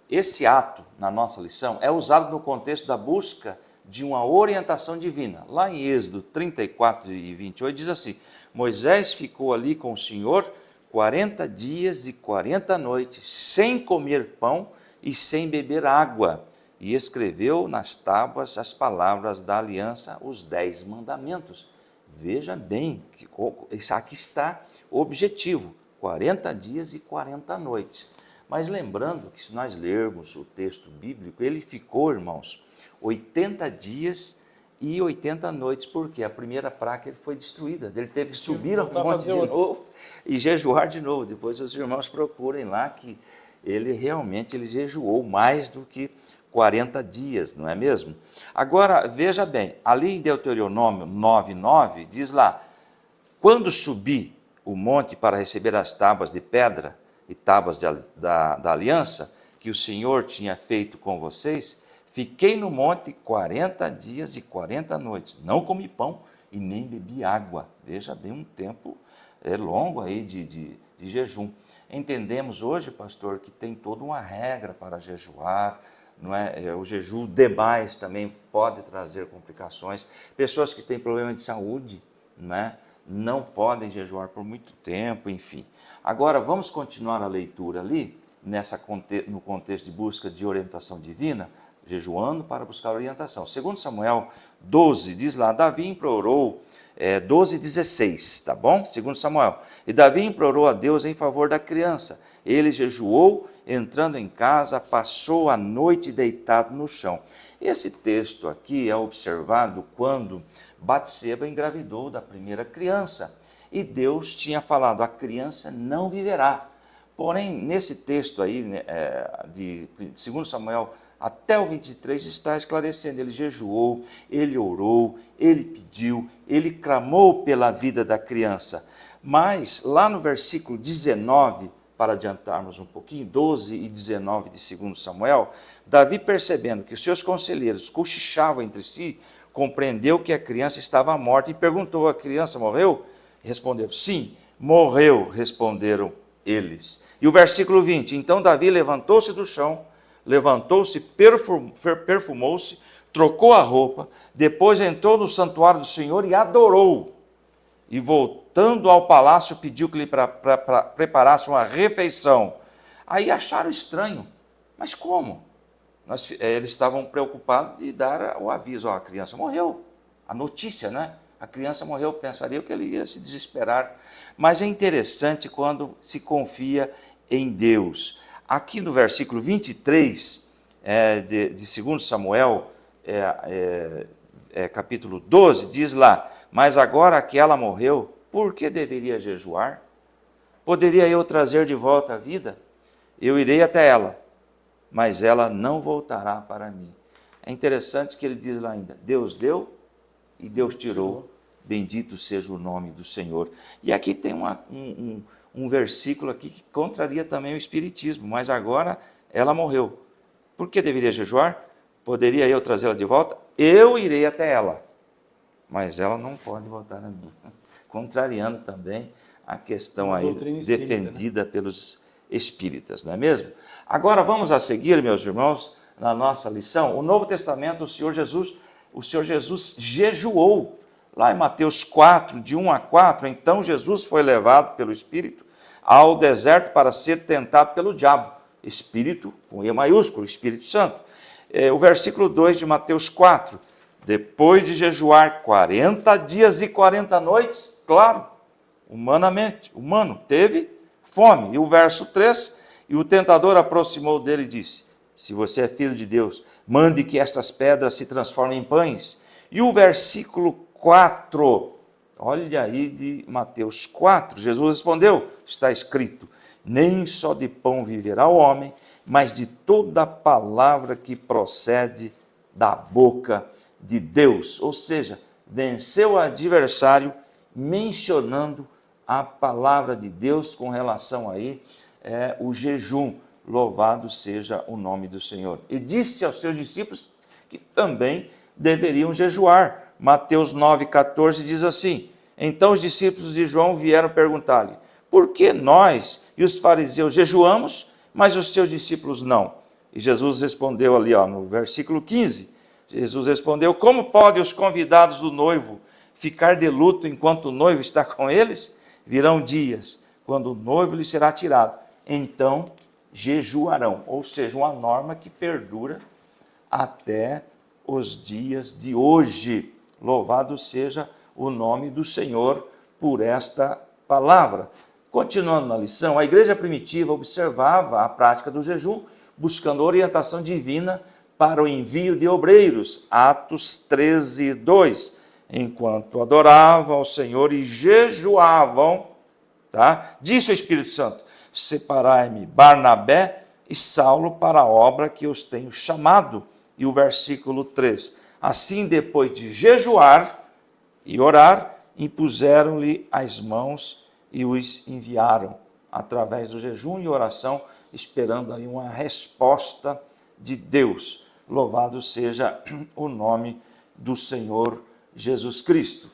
Speaker 2: esse ato na nossa lição é usado no contexto da busca de uma orientação divina. Lá em Êxodo 34 e 28 diz assim: Moisés ficou ali com o Senhor 40 dias e 40 noites, sem comer pão e sem beber água, e escreveu nas tábuas as palavras da aliança, os 10 mandamentos. Veja bem, que aqui está o objetivo, 40 dias e 40 noites. Mas lembrando que se nós lermos o texto bíblico, ele ficou, irmãos, 80 dias e 80 noites, porque a primeira praga foi destruída, ele teve que subir ao monte de novo e jejuar de novo. Depois os irmãos procurem lá que ele realmente jejuou mais do que 40 dias, não é mesmo? Agora, veja bem, ali em Deuteronômio 9:9, diz lá: quando subi o monte para receber as tábuas de pedra e tábuas da aliança que o Senhor tinha feito com vocês, fiquei no monte 40 dias e 40 noites, não comi pão e nem bebi água. Veja bem, um tempo longo aí de jejum. Entendemos hoje, pastor, que tem toda uma regra para jejuar, não é? O jejum demais também pode trazer complicações. Pessoas que têm problema de saúde, não podem jejuar por muito tempo, enfim. Agora, vamos continuar a leitura ali, no contexto de busca de orientação divina, jejuando para buscar orientação. Segundo Samuel 12, diz lá, Davi implorou, 12:16, tá bom? Segundo Samuel. E Davi implorou a Deus em favor da criança. Ele jejuou, entrando em casa, passou a noite deitado no chão. Esse texto aqui é observado quando Batseba engravidou da primeira criança. E Deus tinha falado, a criança não viverá. Porém, nesse texto aí, de 2 Samuel até o 23, está esclarecendo, ele jejuou, ele orou, ele pediu, ele clamou pela vida da criança. Mas, lá no versículo 19, para adiantarmos um pouquinho, 12 e 19 de 2 Samuel, Davi, percebendo que os seus conselheiros cochichavam entre si, compreendeu que a criança estava morta e perguntou, a criança morreu? Responderam, sim, morreu, responderam eles. E o versículo 20, então Davi levantou-se do chão, perfumou-se, trocou a roupa, depois entrou no santuário do Senhor e adorou. E voltando ao palácio, pediu que lhe preparasse uma refeição. Aí acharam estranho, mas como? Eles estavam preocupados de dar o aviso, a criança morreu, a notícia, né? A criança morreu, pensariam que ele ia se desesperar. Mas é interessante quando se confia em Deus. Aqui no versículo 23 de 2 Samuel, capítulo 12, diz lá, mas agora que ela morreu, por que deveria jejuar? Poderia eu trazer de volta a vida? Eu irei até ela, mas ela não voltará para mim. É interessante que ele diz lá ainda, Deus deu e Deus tirou, bendito seja o nome do Senhor. E aqui tem um versículo aqui que contraria também o Espiritismo, mas agora ela morreu. Por que deveria jejuar? Poderia eu trazê-la de volta? Eu irei até ela, mas ela não pode voltar a mim. Contrariando também a questão aí defendida pelos espíritas, não é mesmo? Agora vamos a seguir, meus irmãos, na nossa lição. O Novo Testamento, o Senhor Jesus jejuou. Lá em Mateus 4, de 1 a 4, então Jesus foi levado pelo Espírito ao deserto para ser tentado pelo diabo. Espírito, com E maiúsculo, Espírito Santo. O versículo 2 de Mateus 4, depois de jejuar 40 dias e 40 noites, claro, humano, teve fome. E o verso 3, e o tentador aproximou dele e disse, se você é filho de Deus, mande que estas pedras se transformem em pães. E o versículo 4, olha aí de Mateus 4, Jesus respondeu, está escrito, nem só de pão viverá o homem, mas de toda palavra que procede da boca de Deus. Ou seja, venceu o adversário mencionando a palavra de Deus com relação aí o jejum. Louvado seja o nome do Senhor. E disse aos seus discípulos que também deveriam jejuar. Mateus 9,14 diz assim, então os discípulos de João vieram perguntar-lhe, por que nós e os fariseus jejuamos, mas os seus discípulos não? E Jesus respondeu ali, no versículo 15, Jesus respondeu, como podem os convidados do noivo ficar de luto enquanto o noivo está com eles? Virão dias, quando o noivo lhe será tirado, então jejuarão. Ou seja, uma norma que perdura até os dias de hoje. Louvado seja o nome do Senhor por esta palavra. Continuando na lição, a igreja primitiva observava a prática do jejum, buscando orientação divina para o envio de obreiros. Atos 13, 2. Enquanto adoravam ao Senhor e jejuavam, disse o Espírito Santo, separai-me Barnabé e Saulo para a obra que os tenho chamado. E o versículo 3. Assim, depois de jejuar e orar, impuseram-lhe as mãos e os enviaram, através do jejum e oração, esperando aí uma resposta de Deus. Louvado seja o nome do Senhor Jesus Cristo.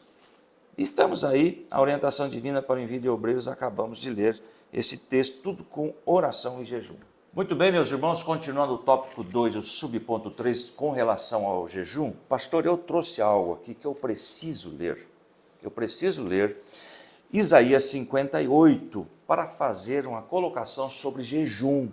Speaker 2: Estamos aí, a orientação divina para o envio de obreiros, acabamos de ler esse texto, tudo com oração e jejum. Muito bem, meus irmãos, continuando o tópico 2, o subponto 3, com relação ao jejum, pastor, eu trouxe algo aqui que eu preciso ler. Eu preciso ler Isaías 58 para fazer uma colocação sobre jejum,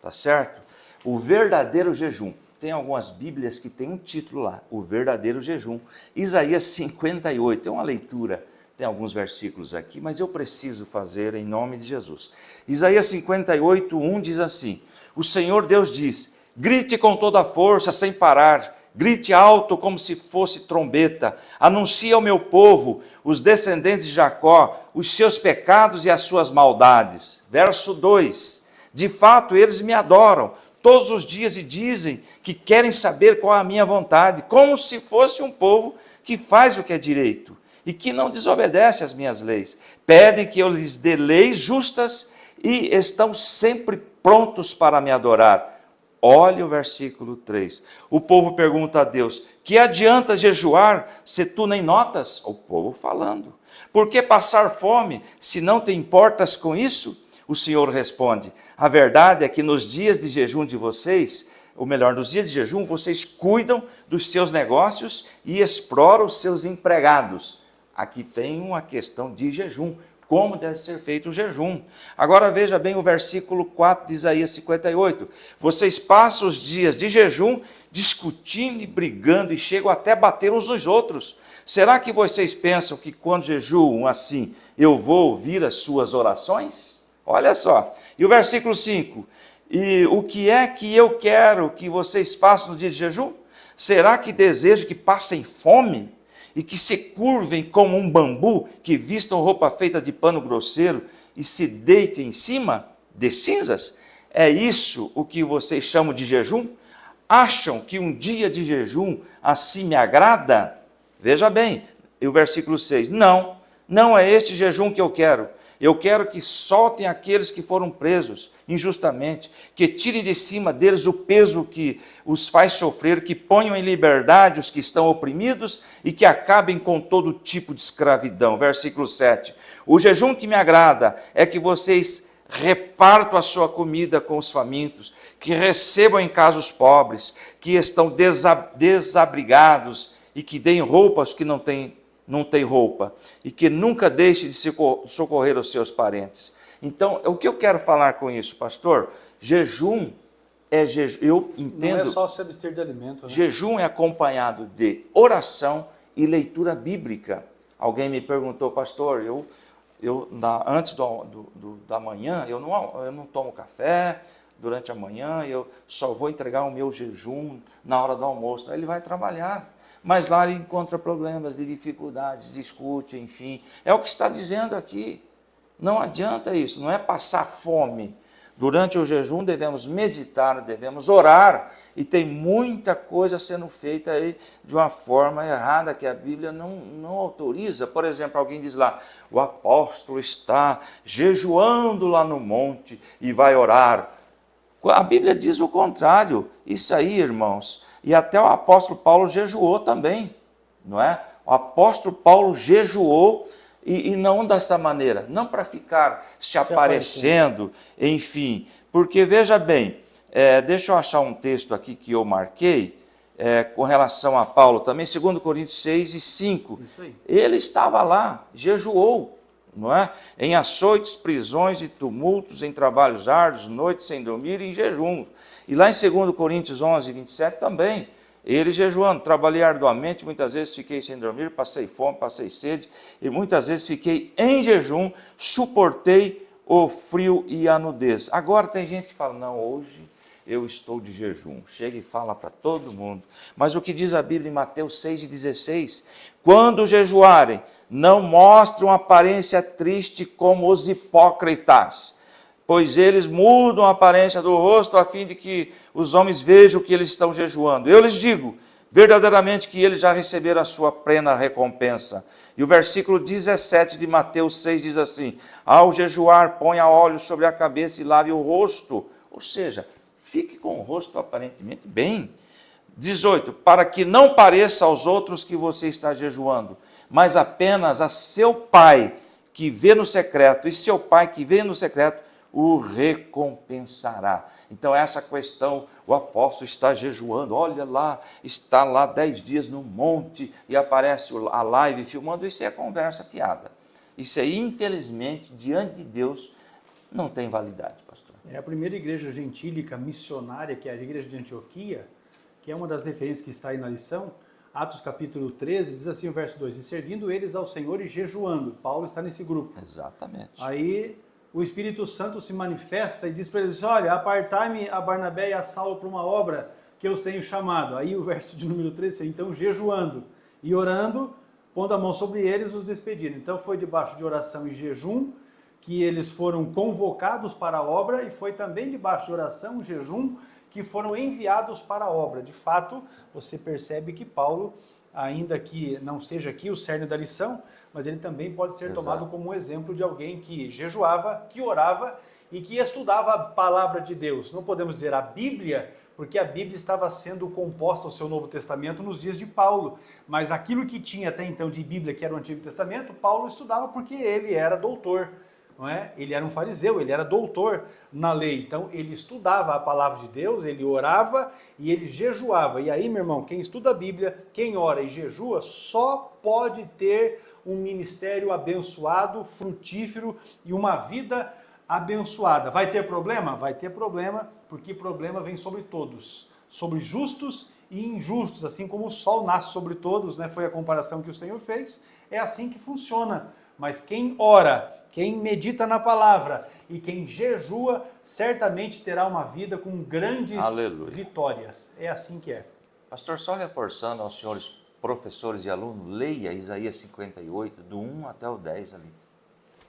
Speaker 2: tá certo? O verdadeiro jejum. Tem algumas bíblias que tem um título lá, o verdadeiro jejum. Isaías 58, é uma leitura, tem alguns versículos aqui, mas eu preciso fazer em nome de Jesus. Isaías 58, 1 diz assim, o Senhor Deus diz, grite com toda a força, sem parar, grite alto como se fosse trombeta, anuncie ao meu povo, os descendentes de Jacó, os seus pecados e as suas maldades. Verso 2, de fato eles me adoram todos os dias e dizem que querem saber qual é a minha vontade, como se fosse um povo que faz o que é direito e que não desobedece às minhas leis. Pedem que eu lhes dê leis justas e estão sempre prontos para me adorar. Olha o versículo 3. O povo pergunta a Deus, que adianta jejuar se tu nem notas? O povo falando. Por que passar fome se não te importas com isso? O Senhor responde, a verdade é que nos dias de jejum de vocês, ou melhor, nos dias de jejum, vocês cuidam dos seus negócios e exploram os seus empregados. Aqui tem uma questão de jejum, como deve ser feito o jejum. Agora veja bem o versículo 4 de Isaías 58. Vocês passam os dias de jejum discutindo e brigando e chegam até bater uns nos outros. Será que vocês pensam que quando jejuam assim, eu vou ouvir as suas orações? Olha só. E o versículo 5. E o que é que eu quero que vocês façam no dia de jejum? Será que desejo que passem fome e que se curvem como um bambu, que vistam roupa feita de pano grosseiro e se deitem em cima de cinzas? É isso o que vocês chamam de jejum? Acham que um dia de jejum assim me agrada? Veja bem, e o versículo 6. Não é este jejum que eu quero. Eu quero que soltem aqueles que foram presos injustamente, que tirem de cima deles o peso que os faz sofrer, que ponham em liberdade os que estão oprimidos e que acabem com todo tipo de escravidão. Versículo 7. O jejum que me agrada é que vocês repartam a sua comida com os famintos, que recebam em casa os pobres, que estão desabrigados e que deem roupa aos que não têm roupa, e que nunca deixe de socorrer os seus parentes. Então, o que eu quero falar com isso, pastor? Jejum é jejum, eu entendo.
Speaker 1: Não é só se abster de alimento, né?
Speaker 2: Jejum é acompanhado de oração e leitura bíblica. Alguém me perguntou, pastor, eu antes da manhã, eu não tomo café durante a manhã, eu só vou entregar o meu jejum na hora do almoço. Aí ele vai trabalhar, mas lá ele encontra problemas de dificuldades, discute, enfim. É o que está dizendo aqui. Não adianta isso, não é passar fome. Durante o jejum devemos meditar, devemos orar, e tem muita coisa sendo feita aí de uma forma errada que a Bíblia não autoriza. Por exemplo, alguém diz lá, o apóstolo está jejuando lá no monte e vai orar. A Bíblia diz o contrário. Isso aí, irmãos, e até o apóstolo Paulo jejuou também, não é? O apóstolo Paulo jejuou, e não dessa maneira, não para ficar se aparecendo, enfim, porque veja bem, deixa eu achar um texto aqui que eu marquei, com relação a Paulo também, 2 Coríntios 6 e 5,
Speaker 1: Isso aí.
Speaker 2: Ele estava lá, jejuou, não é? Em açoites, prisões e tumultos, em trabalhos árduos, noites sem dormir e em jejum. E lá em 2 Coríntios 11, 27 também, ele jejuando, trabalhei arduamente, muitas vezes fiquei sem dormir, passei fome, passei sede, e muitas vezes fiquei em jejum, suportei o frio e a nudez. Agora tem gente que fala, não, hoje eu estou de jejum. Chega e fala para todo mundo. Mas o que diz a Bíblia em Mateus 6,16? Quando jejuarem, não mostrem aparência triste como os hipócritas, pois eles mudam a aparência do rosto a fim de que os homens vejam que eles estão jejuando. Eu lhes digo, verdadeiramente que eles já receberam a sua plena recompensa. E o versículo 17 de Mateus 6 diz assim, ao jejuar, ponha óleo sobre a cabeça e lave o rosto. Ou seja, fique com o rosto aparentemente bem. 18, para que não pareça aos outros que você está jejuando, mas apenas a seu pai que vê no secreto, e seu pai que vê no secreto o recompensará. Então essa questão, o apóstolo está jejuando, olha lá, está lá 10 dias no monte e aparece a live filmando, isso é conversa fiada. Isso aí, infelizmente, diante de Deus, não tem validade, pastor.
Speaker 1: É a primeira igreja gentílica missionária, que é a igreja de Antioquia, que é uma das referências que está aí na lição, Atos capítulo 13, diz assim o verso 2, e servindo eles ao Senhor e jejuando. Paulo está nesse grupo.
Speaker 2: Exatamente.
Speaker 1: Aí o Espírito Santo se manifesta e diz para eles, olha, apartai-me a Barnabé e a Saulo para uma obra que eu os tenho chamado. Aí o verso de número 13, então jejuando e orando, pondo a mão sobre eles, os despedindo. Então foi debaixo de oração e jejum que eles foram convocados para a obra, e foi também debaixo de oração e jejum que foram enviados para a obra. De fato, você percebe que Paulo, ainda que não seja aqui o cerne da lição, mas ele também pode ser tomado como um exemplo de alguém que jejuava, que orava e que estudava a palavra de Deus. Não podemos dizer a Bíblia, porque a Bíblia estava sendo composta ao seu Novo Testamento nos dias de Paulo, mas aquilo que tinha até então de Bíblia, que era o Antigo Testamento, Paulo estudava porque ele era doutor. Não é? Ele era um fariseu, ele era doutor na lei, então ele estudava a palavra de Deus, ele orava e ele jejuava. E aí, meu irmão, quem estuda a Bíblia, quem ora e jejua, só pode ter um ministério abençoado, frutífero e uma vida abençoada. Vai ter problema? Vai ter problema, porque problema vem sobre todos, sobre justos e injustos, assim como o sol nasce sobre todos, né? Foi a comparação que o Senhor fez, é assim que funciona. Mas quem ora, quem medita na palavra e quem jejua, certamente terá uma vida com grandes vitórias. É assim que é.
Speaker 2: Pastor, só reforçando aos senhores professores e alunos, leia Isaías 58, do 1 até o 10 ali.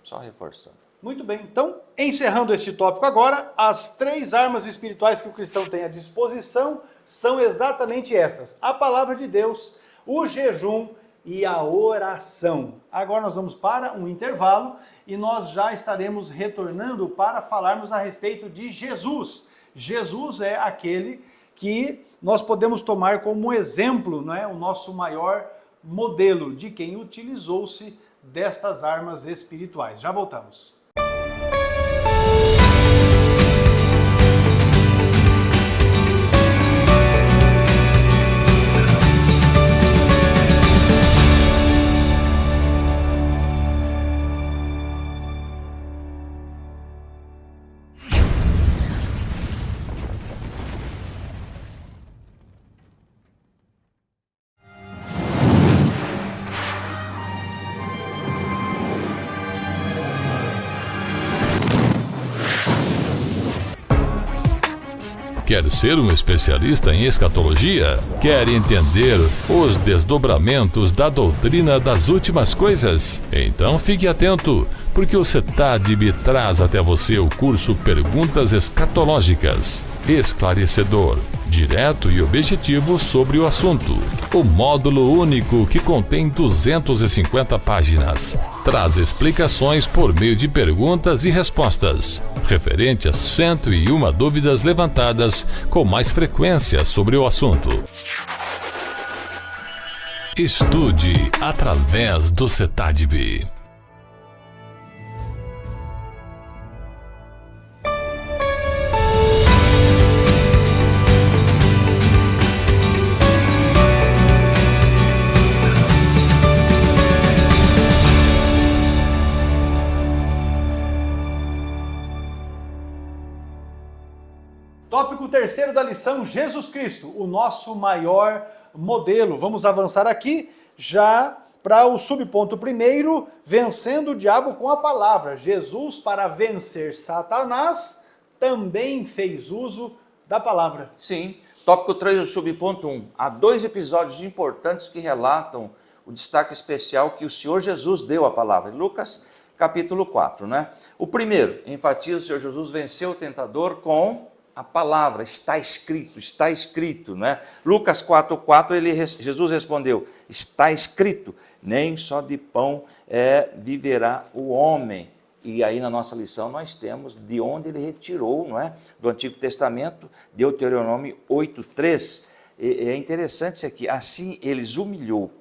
Speaker 2: Só reforçando.
Speaker 1: Muito bem, então, encerrando este tópico agora, as 3 armas espirituais que o cristão tem à disposição são exatamente estas: a palavra de Deus, o jejum e a oração. Agora nós vamos para um intervalo e nós já estaremos retornando para falarmos a respeito de Jesus. Jesus é aquele que nós podemos tomar como exemplo, não é? O nosso maior modelo de quem utilizou-se destas armas espirituais. Já voltamos.
Speaker 4: Quer ser um especialista em escatologia? Quer entender os desdobramentos da doutrina das últimas coisas? Então fique atento, porque o CETADB traz até você o curso Perguntas Escatológicas, esclarecedor, direto e objetivo sobre o assunto. O módulo único, que contém 250 páginas, traz explicações por meio de perguntas e respostas, referente a 101 dúvidas levantadas com mais frequência sobre o assunto. Estude através do CETADB.
Speaker 1: Tópico terceiro da lição, Jesus Cristo, o nosso maior modelo. Vamos avançar aqui já para o subponto primeiro, vencendo o diabo com a palavra. Jesus, para vencer Satanás, também fez uso da palavra.
Speaker 2: Sim, tópico 3 do subponto 1. Há 2 episódios importantes que relatam o destaque especial que o Senhor Jesus deu à palavra. Lucas capítulo 4, né? O primeiro, enfatiza o Senhor Jesus venceu o tentador com a palavra, está escrito, né? Lucas 4:4, Jesus respondeu, está escrito, nem só de pão viverá o homem. E aí na nossa lição nós temos de onde ele retirou, não é? Do Antigo Testamento, Deuteronômio 8:3. É interessante isso aqui, assim eles humilhou,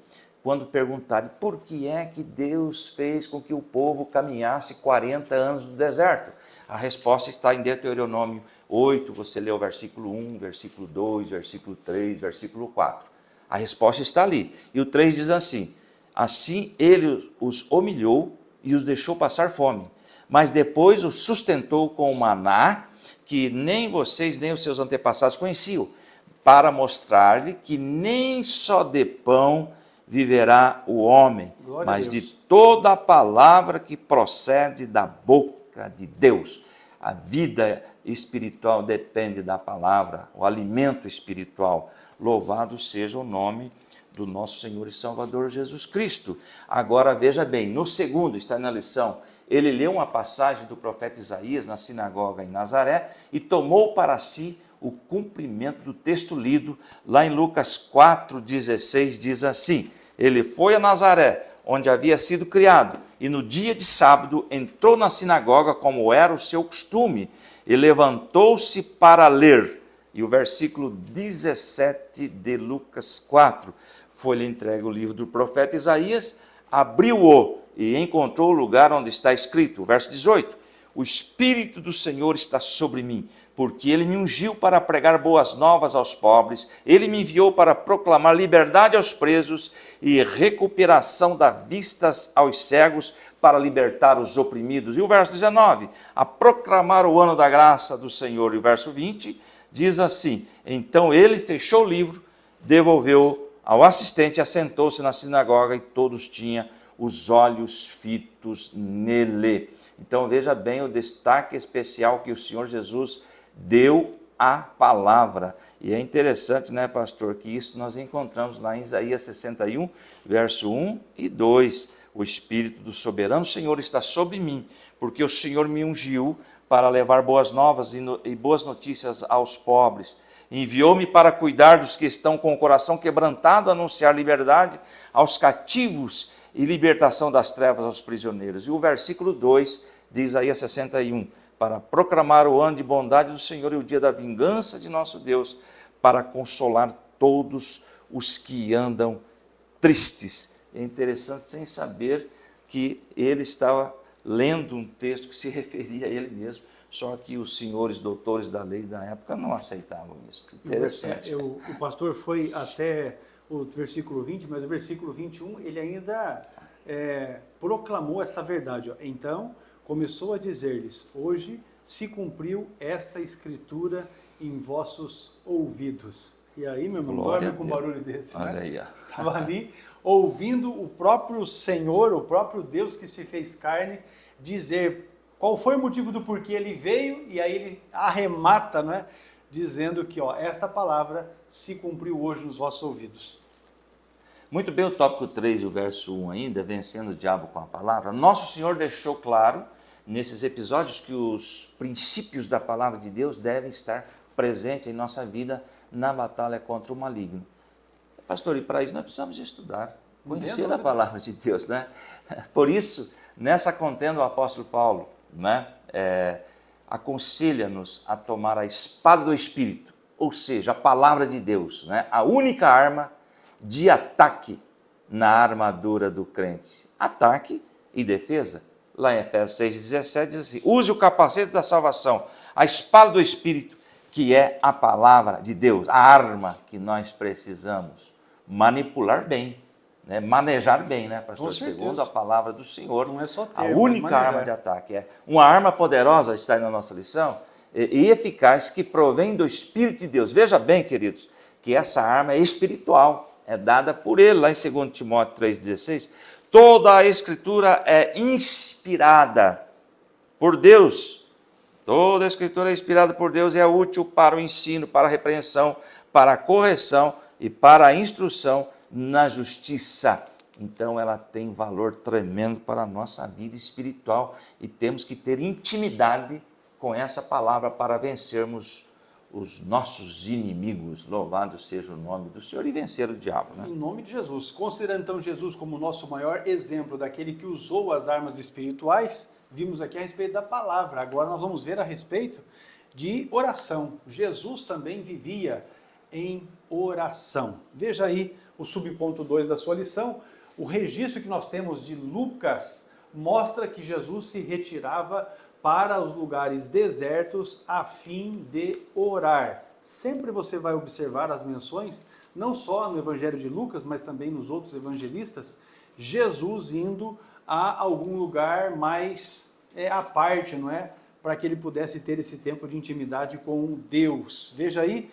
Speaker 2: quando perguntaram por que é que Deus fez com que o povo caminhasse 40 anos no deserto. A resposta está em Deuteronômio 8, você lê o versículo 1, versículo 2, versículo 3, versículo 4. A resposta está ali. E o 3 diz assim, assim ele os humilhou e os deixou passar fome, mas depois os sustentou com o maná, que nem vocês nem os seus antepassados conheciam, para mostrar-lhe que nem só de pão viverá o homem,
Speaker 1: Glória
Speaker 2: mas
Speaker 1: a
Speaker 2: de
Speaker 1: Deus.
Speaker 2: toda a palavra que procede da boca de Deus. A vida espiritual depende da palavra, o alimento espiritual. Louvado seja o nome do nosso Senhor e Salvador Jesus Cristo. Agora veja bem, no segundo, está na lição, ele leu uma passagem do profeta Isaías na sinagoga em Nazaré e tomou para si o cumprimento do texto lido lá em Lucas 4:16, diz assim, ele foi a Nazaré, onde havia sido criado, e no dia de sábado entrou na sinagoga como era o seu costume, e levantou-se para ler. E o versículo 17 de Lucas 4, foi-lhe entregue o livro do profeta Isaías, abriu-o e encontrou o lugar onde está escrito, o verso 18, o Espírito do Senhor está sobre mim, porque ele me ungiu para pregar boas novas aos pobres, ele me enviou para proclamar liberdade aos presos e recuperação da vistas aos cegos, para libertar os oprimidos. E o verso 19, a proclamar o ano da graça do Senhor. E o verso 20 diz assim, então ele fechou o livro, devolveu ao assistente, assentou-se na sinagoga e todos tinham os olhos fitos nele. Então veja bem o destaque especial que o Senhor Jesus deu à palavra. E é interessante, né, pastor, que isso nós encontramos lá em Isaías 61, verso 1 e 2. O Espírito do soberano Senhor está sobre mim, porque o Senhor me ungiu para levar boas novas e boas notícias aos pobres. Enviou-me para cuidar dos que estão com o coração quebrantado, anunciar liberdade aos cativos e libertação das trevas aos prisioneiros. E o versículo 2 de Isaías 61, para proclamar o ano de bondade do Senhor e o dia da vingança de nosso Deus, para consolar todos os que andam tristes. É interessante sem saber que ele estava lendo um texto que se referia a ele mesmo, só que os senhores doutores da lei da época não aceitavam isso. Interessante.
Speaker 1: O pastor foi até o versículo 20, mas o versículo 21, ele ainda proclamou esta verdade. Ó. Então, começou a dizer-lhes, hoje se cumpriu esta escritura em vossos ouvidos. E aí, meu irmão, dorme com um barulho desse,
Speaker 2: olha
Speaker 1: né?
Speaker 2: Aí, ó.
Speaker 1: Estava ali ouvindo o próprio Senhor, o próprio Deus que se fez carne, dizer qual foi o motivo do porquê ele veio, e aí ele arremata, não é? dizendo que esta palavra se cumpriu hoje nos vossos ouvidos.
Speaker 2: Muito bem, o tópico 3 e o verso 1 ainda, vencendo o diabo com a palavra. Nosso Senhor deixou claro nesses episódios que os princípios da palavra de Deus devem estar presentes em nossa vida na batalha contra o maligno. Pastor, e para isso nós precisamos estudar, conhecer a palavra de Deus, né? Por isso, nessa contenda o apóstolo Paulo, né, aconselha-nos a tomar a espada do Espírito, ou seja, a palavra de Deus, né, a única arma de ataque na armadura do crente. Ataque e defesa. Lá em Efésios 6,17 diz assim: use o capacete da salvação, a espada do Espírito, que é a palavra de Deus, a arma que nós precisamos manipular bem, né? Manejar bem, né, pastor? Segundo a palavra do Senhor,
Speaker 1: não é só ter,
Speaker 2: a única arma de ataque. É uma arma poderosa, está aí na nossa lição, e eficaz, que provém do Espírito de Deus. Veja bem, queridos, que essa arma é espiritual, é dada por ele, lá em 2 Timóteo 3,16, toda a Escritura é inspirada por Deus. Toda a Escritura é inspirada por Deus e é útil para o ensino, para a repreensão, para a correção e para a instrução na justiça. Então ela tem valor tremendo para a nossa vida espiritual e temos que ter intimidade com essa palavra para vencermos os nossos inimigos. Louvado seja o nome do Senhor, e vencer o diabo, né?
Speaker 1: Em nome de Jesus. Considerando então Jesus como o nosso maior exemplo daquele que usou as armas espirituais, vimos aqui a respeito da palavra. Agora nós vamos ver a respeito de oração. Jesus também vivia em oração. Veja aí o subponto 2 da sua lição. O registro que nós temos de Lucas mostra que Jesus se retirava para os lugares desertos a fim de orar. Sempre você vai observar as menções, não só no Evangelho de Lucas, mas também nos outros evangelistas, Jesus indo a algum lugar mais à parte, não é? Para que ele pudesse ter esse tempo de intimidade com Deus. Veja aí,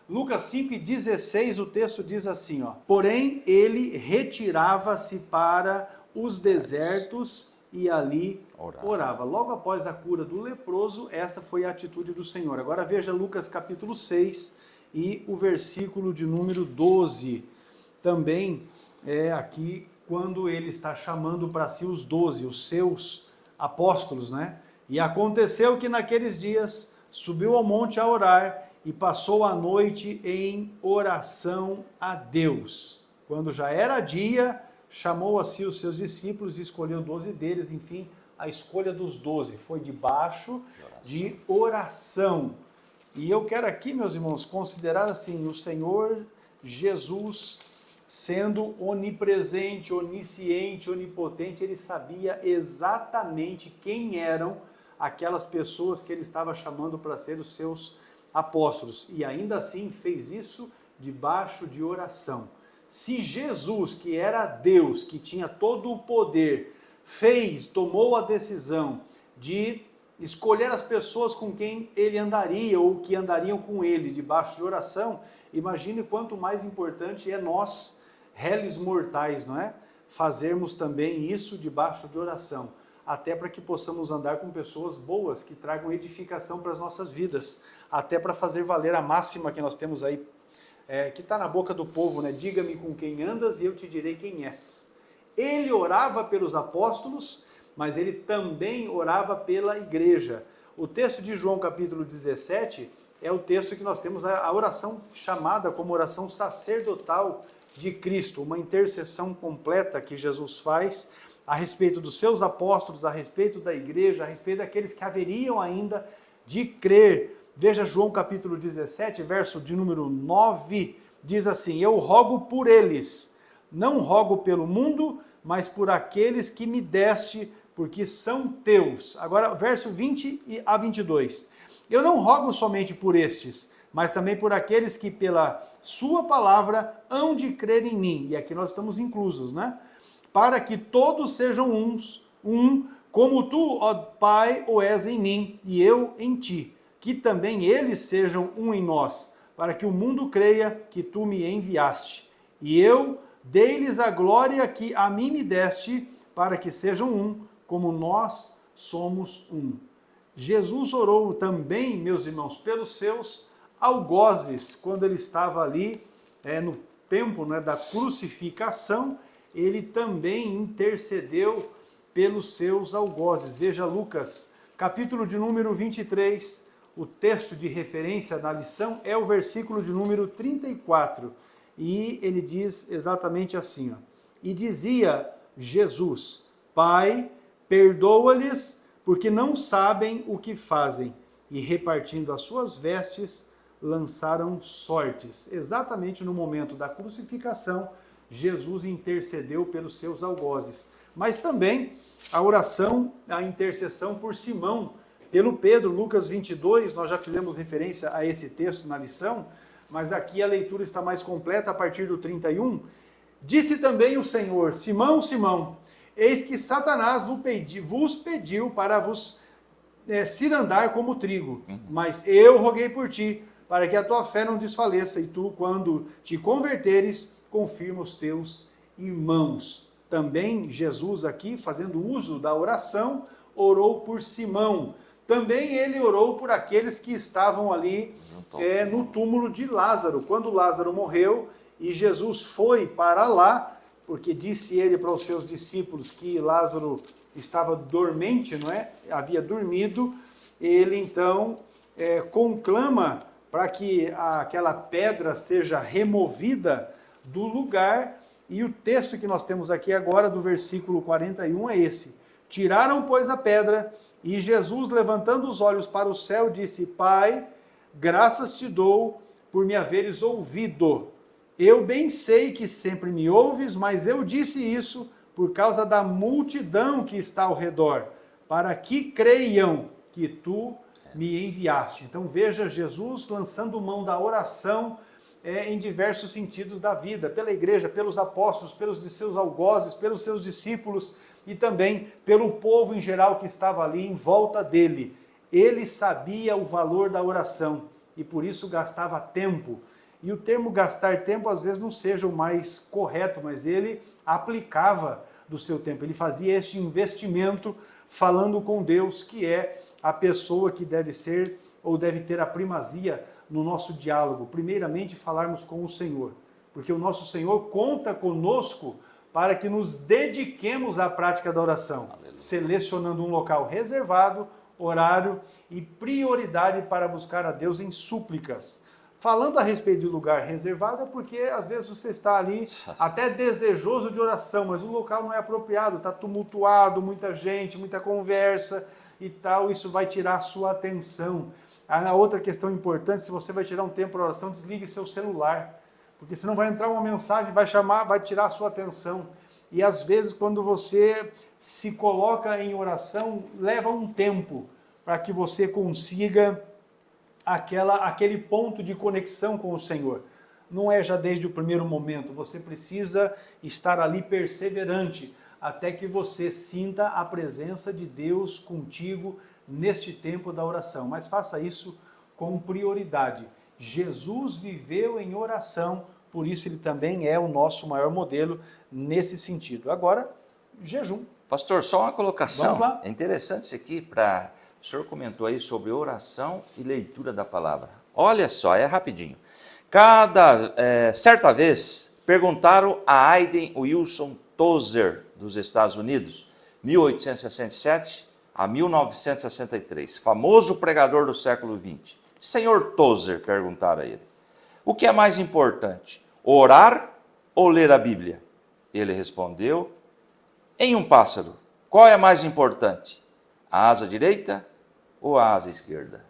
Speaker 1: Lucas 5,16, o texto diz assim, porém ele retirava-se para os desertos e ali orava. Logo após a cura do leproso, esta foi a atitude do Senhor. Agora veja Lucas capítulo 6 e o versículo de número 12. Também é aqui quando ele está chamando para si os 12, os seus apóstolos, né? E aconteceu que naqueles dias subiu ao monte a orar e passou a noite em oração a Deus. Quando já era dia, chamou a si os seus discípulos e escolheu 12 deles. Enfim, a escolha dos 12 foi debaixo de oração. E eu quero aqui, meus irmãos, considerar assim, o Senhor Jesus sendo onipresente, onisciente, onipotente, ele sabia exatamente quem eram aquelas pessoas que ele estava chamando para ser os seus apóstolos. E ainda assim fez isso debaixo de oração. Se Jesus, que era Deus, que tinha todo o poder, tomou a decisão de escolher as pessoas com quem ele andaria ou que andariam com ele debaixo de oração, imagine quanto mais importante é nós, réis mortais, não é? Fazermos também isso debaixo de oração, até para que possamos andar com pessoas boas, que tragam edificação para as nossas vidas, até para fazer valer a máxima que nós temos aí, que está na boca do povo, né? Diga-me com quem andas e eu te direi quem és. Ele orava pelos apóstolos, mas ele também orava pela igreja. O texto de João capítulo 17 é o texto que nós temos a oração chamada como oração sacerdotal de Cristo, uma intercessão completa que Jesus faz a respeito dos seus apóstolos, a respeito da igreja, a respeito daqueles que haveriam ainda de crer. Veja João capítulo 17, verso de número 9, diz assim: eu rogo por eles, não rogo pelo mundo, mas por aqueles que me deste, porque são teus. Agora, verso 20 a 22. Eu não rogo somente por estes, mas também por aqueles que pela sua palavra hão de crer em mim. E aqui nós estamos inclusos, né? Para que todos sejam um, como tu, ó Pai, o és em mim, e eu em ti. Que também eles sejam um em nós, para que o mundo creia que tu me enviaste. E eu dei-lhes a glória que a mim me deste, para que sejam um, como nós somos um. Jesus orou também, meus irmãos, pelos seus algozes, quando ele estava ali no tempo, né, da crucificação, ele também intercedeu pelos seus algozes. Veja Lucas, capítulo de número 23, o texto de referência da lição é o versículo de número 34. E ele diz exatamente assim, ó, e dizia Jesus, Pai, perdoa-lhes, porque não sabem o que fazem. E repartindo as suas vestes, lançaram sortes. Exatamente no momento da crucificação, Jesus intercedeu pelos seus algozes. Mas também a oração, a intercessão por Simão, pelo Pedro, Lucas 22, nós já fizemos referência a esse texto na lição, mas aqui a leitura está mais completa a partir do 31. Disse também o Senhor, Simão, Simão, eis que Satanás vos pediu para vos cirandar como trigo, mas eu roguei por ti, para que a tua fé não desfaleça, e tu, quando te converteres, confirma os teus irmãos. Também Jesus aqui, fazendo uso da oração, orou por Simão. Também ele orou por aqueles que estavam ali no túmulo de Lázaro. Quando Lázaro morreu e Jesus foi para lá, porque disse ele para os seus discípulos que Lázaro estava dormente, não é? Havia dormido, ele então conclama para que aquela pedra seja removida do lugar, e o texto que nós temos aqui agora, do versículo 41, é esse. Tiraram, pois, a pedra, e Jesus, levantando os olhos para o céu, disse, Pai, graças te dou por me haveres ouvido. Eu bem sei que sempre me ouves, mas eu disse isso por causa da multidão que está ao redor, para que creiam que tu me enviaste. Então veja Jesus lançando mão da oração em diversos sentidos da vida, pela igreja, pelos apóstolos, pelos de seus algozes, pelos seus discípulos e também pelo povo em geral que estava ali em volta dele. Ele sabia o valor da oração e por isso gastava tempo. E o termo gastar tempo às vezes não seja o mais correto, mas ele aplicava do seu tempo. Ele fazia este investimento falando com Deus, que é a pessoa que deve ser ou deve ter a primazia no nosso diálogo. Primeiramente, falarmos com o Senhor, porque o nosso Senhor conta conosco para que nos dediquemos à prática da oração, selecionando um local reservado, horário e prioridade para buscar a Deus em súplicas. Falando a respeito de lugar reservado é porque às vezes você está ali até desejoso de oração, mas o local não é apropriado, está tumultuado, muita gente, muita conversa e tal, isso vai tirar a sua atenção. A outra questão importante, se você vai tirar um tempo para oração, desligue seu celular, porque senão vai entrar uma mensagem, vai chamar, vai tirar a sua atenção. E às vezes quando você se coloca em oração, leva um tempo para que você consiga aquele ponto de conexão com o Senhor. Não é já desde o primeiro momento, você precisa estar ali perseverante, até que você sinta a presença de Deus contigo neste tempo da oração. Mas faça isso com prioridade. Jesus viveu em oração, por isso ele também é o nosso maior modelo nesse sentido. Agora, jejum.
Speaker 2: Pastor, só uma colocação.
Speaker 1: Vamos lá.
Speaker 2: É interessante isso aqui, o senhor comentou aí sobre oração e leitura da palavra. Olha só, é rapidinho. Certa vez, perguntaram a Hayden Wilson Tozer, dos Estados Unidos, 1867 a 1963, famoso pregador do século XX. Senhor Tozer, perguntaram a ele, o que é mais importante, orar ou ler a Bíblia? Ele respondeu, em um pássaro, qual é mais importante, a asa direita ou a asa esquerda?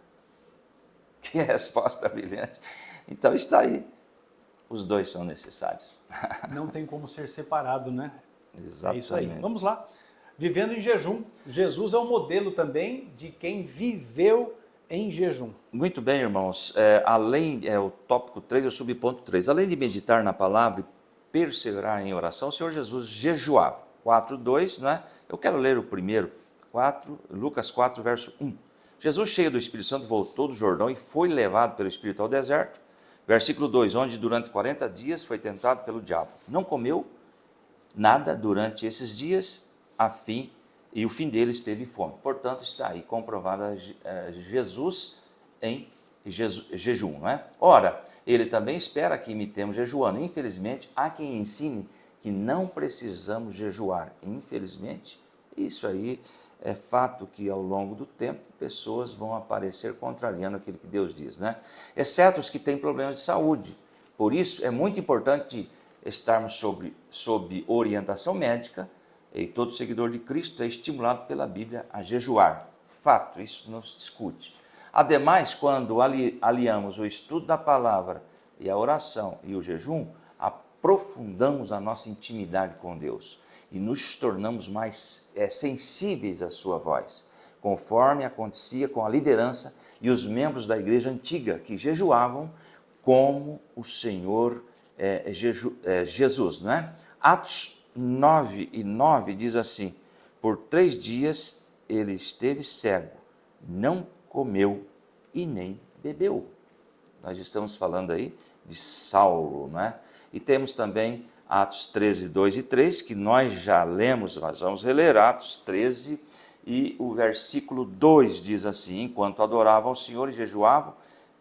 Speaker 2: Que resposta brilhante. Então está aí, os dois são necessários.
Speaker 1: Não tem como ser separado, né?
Speaker 2: Exatamente.
Speaker 1: É isso aí. Vamos lá. Vivendo em jejum. Jesus é um modelo também de quem viveu em jejum.
Speaker 2: Muito bem, irmãos. O tópico 3, o subponto 3. Além de meditar na palavra e perseverar em oração, o Senhor Jesus jejuava. 4:2, não é? Eu quero ler o primeiro, Lucas 4, verso 1. Jesus, cheio do Espírito Santo, voltou do Jordão e foi levado pelo Espírito ao deserto. Versículo 2, onde durante 40 dias foi tentado pelo diabo. Não comeu nada durante esses dias, o fim deles teve fome. Portanto, está aí comprovada Jesus em e jejum, não é? Ora, ele também espera que imitemos jejuando. Infelizmente, há quem ensine que não precisamos jejuar. Infelizmente, isso aí é fato que ao longo do tempo pessoas vão aparecer contrariando aquilo que Deus diz, né? Exceto os que têm problemas de saúde. Por isso, é muito importante estarmos sob orientação médica, e todo seguidor de Cristo é estimulado pela Bíblia a jejuar. Fato, isso não se discute. Ademais, quando aliamos o estudo da palavra e a oração e o jejum, aprofundamos a nossa intimidade com Deus e nos tornamos mais sensíveis à sua voz, conforme acontecia com a liderança e os membros da igreja antiga, que jejuavam como o Senhor Jesus, não é? Atos 9:9 diz assim: por 3 dias ele esteve cego, não comeu e nem bebeu. Nós estamos falando aí de Saulo, não é? E temos também Atos 13, 2 e 3, que nós já lemos, nós vamos reler Atos 13, e o versículo 2 diz assim: enquanto adoravam ao Senhor e jejuavam,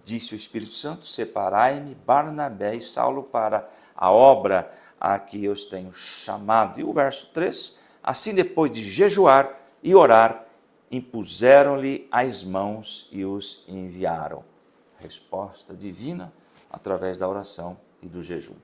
Speaker 2: disse o Espírito Santo, separai-me Barnabé e Saulo para a obra a que eu os tenho chamado. E o verso 3, assim depois de jejuar e orar, impuseram-lhe as mãos e os enviaram. Resposta divina através da oração e do jejum.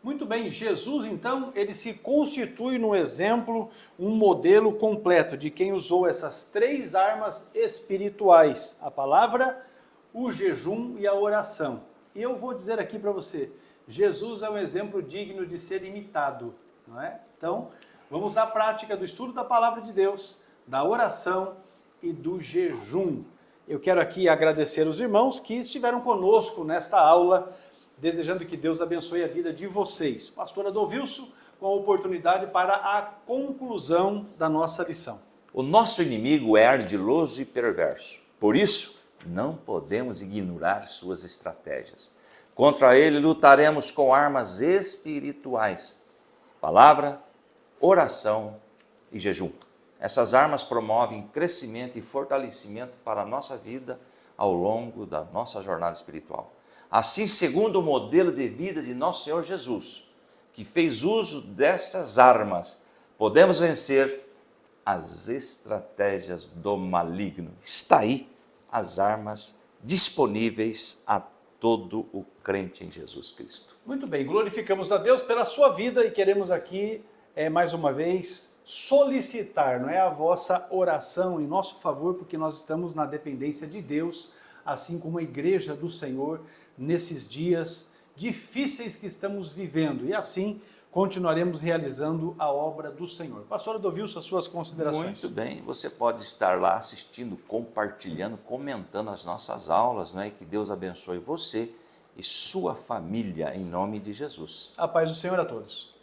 Speaker 1: Muito bem, Jesus então, ele se constitui no exemplo, um modelo completo de quem usou essas 3 armas espirituais, a palavra, o jejum e a oração. E eu vou dizer aqui para você, Jesus é um exemplo digno de ser imitado, não é? Então, vamos à prática do estudo da palavra de Deus, da oração e do jejum. Eu quero aqui agradecer os irmãos que estiveram conosco nesta aula, desejando que Deus abençoe a vida de vocês. Pastor Adovilson, com a oportunidade para a conclusão da nossa lição.
Speaker 2: O nosso inimigo é ardiloso e perverso. Por isso, não podemos ignorar suas estratégias. Contra ele lutaremos com armas espirituais: palavra, oração e jejum. Essas armas promovem crescimento e fortalecimento para a nossa vida ao longo da nossa jornada espiritual. Assim, segundo o modelo de vida de nosso Senhor Jesus, que fez uso dessas armas, podemos vencer as estratégias do maligno. Está aí as armas disponíveis a todo o crente em Jesus Cristo.
Speaker 1: Muito bem, glorificamos a Deus pela sua vida e queremos aqui, mais uma vez, solicitar, não é, a vossa oração em nosso favor, porque nós estamos na dependência de Deus, assim como a igreja do Senhor, nesses dias difíceis que estamos vivendo, e assim continuaremos realizando a obra do Senhor. Pastor Adovilson, as suas considerações.
Speaker 2: Muito bem, você pode estar lá assistindo, compartilhando, comentando as nossas aulas, não é? Que Deus abençoe você e sua família, em nome de Jesus.
Speaker 1: A paz do Senhor a todos.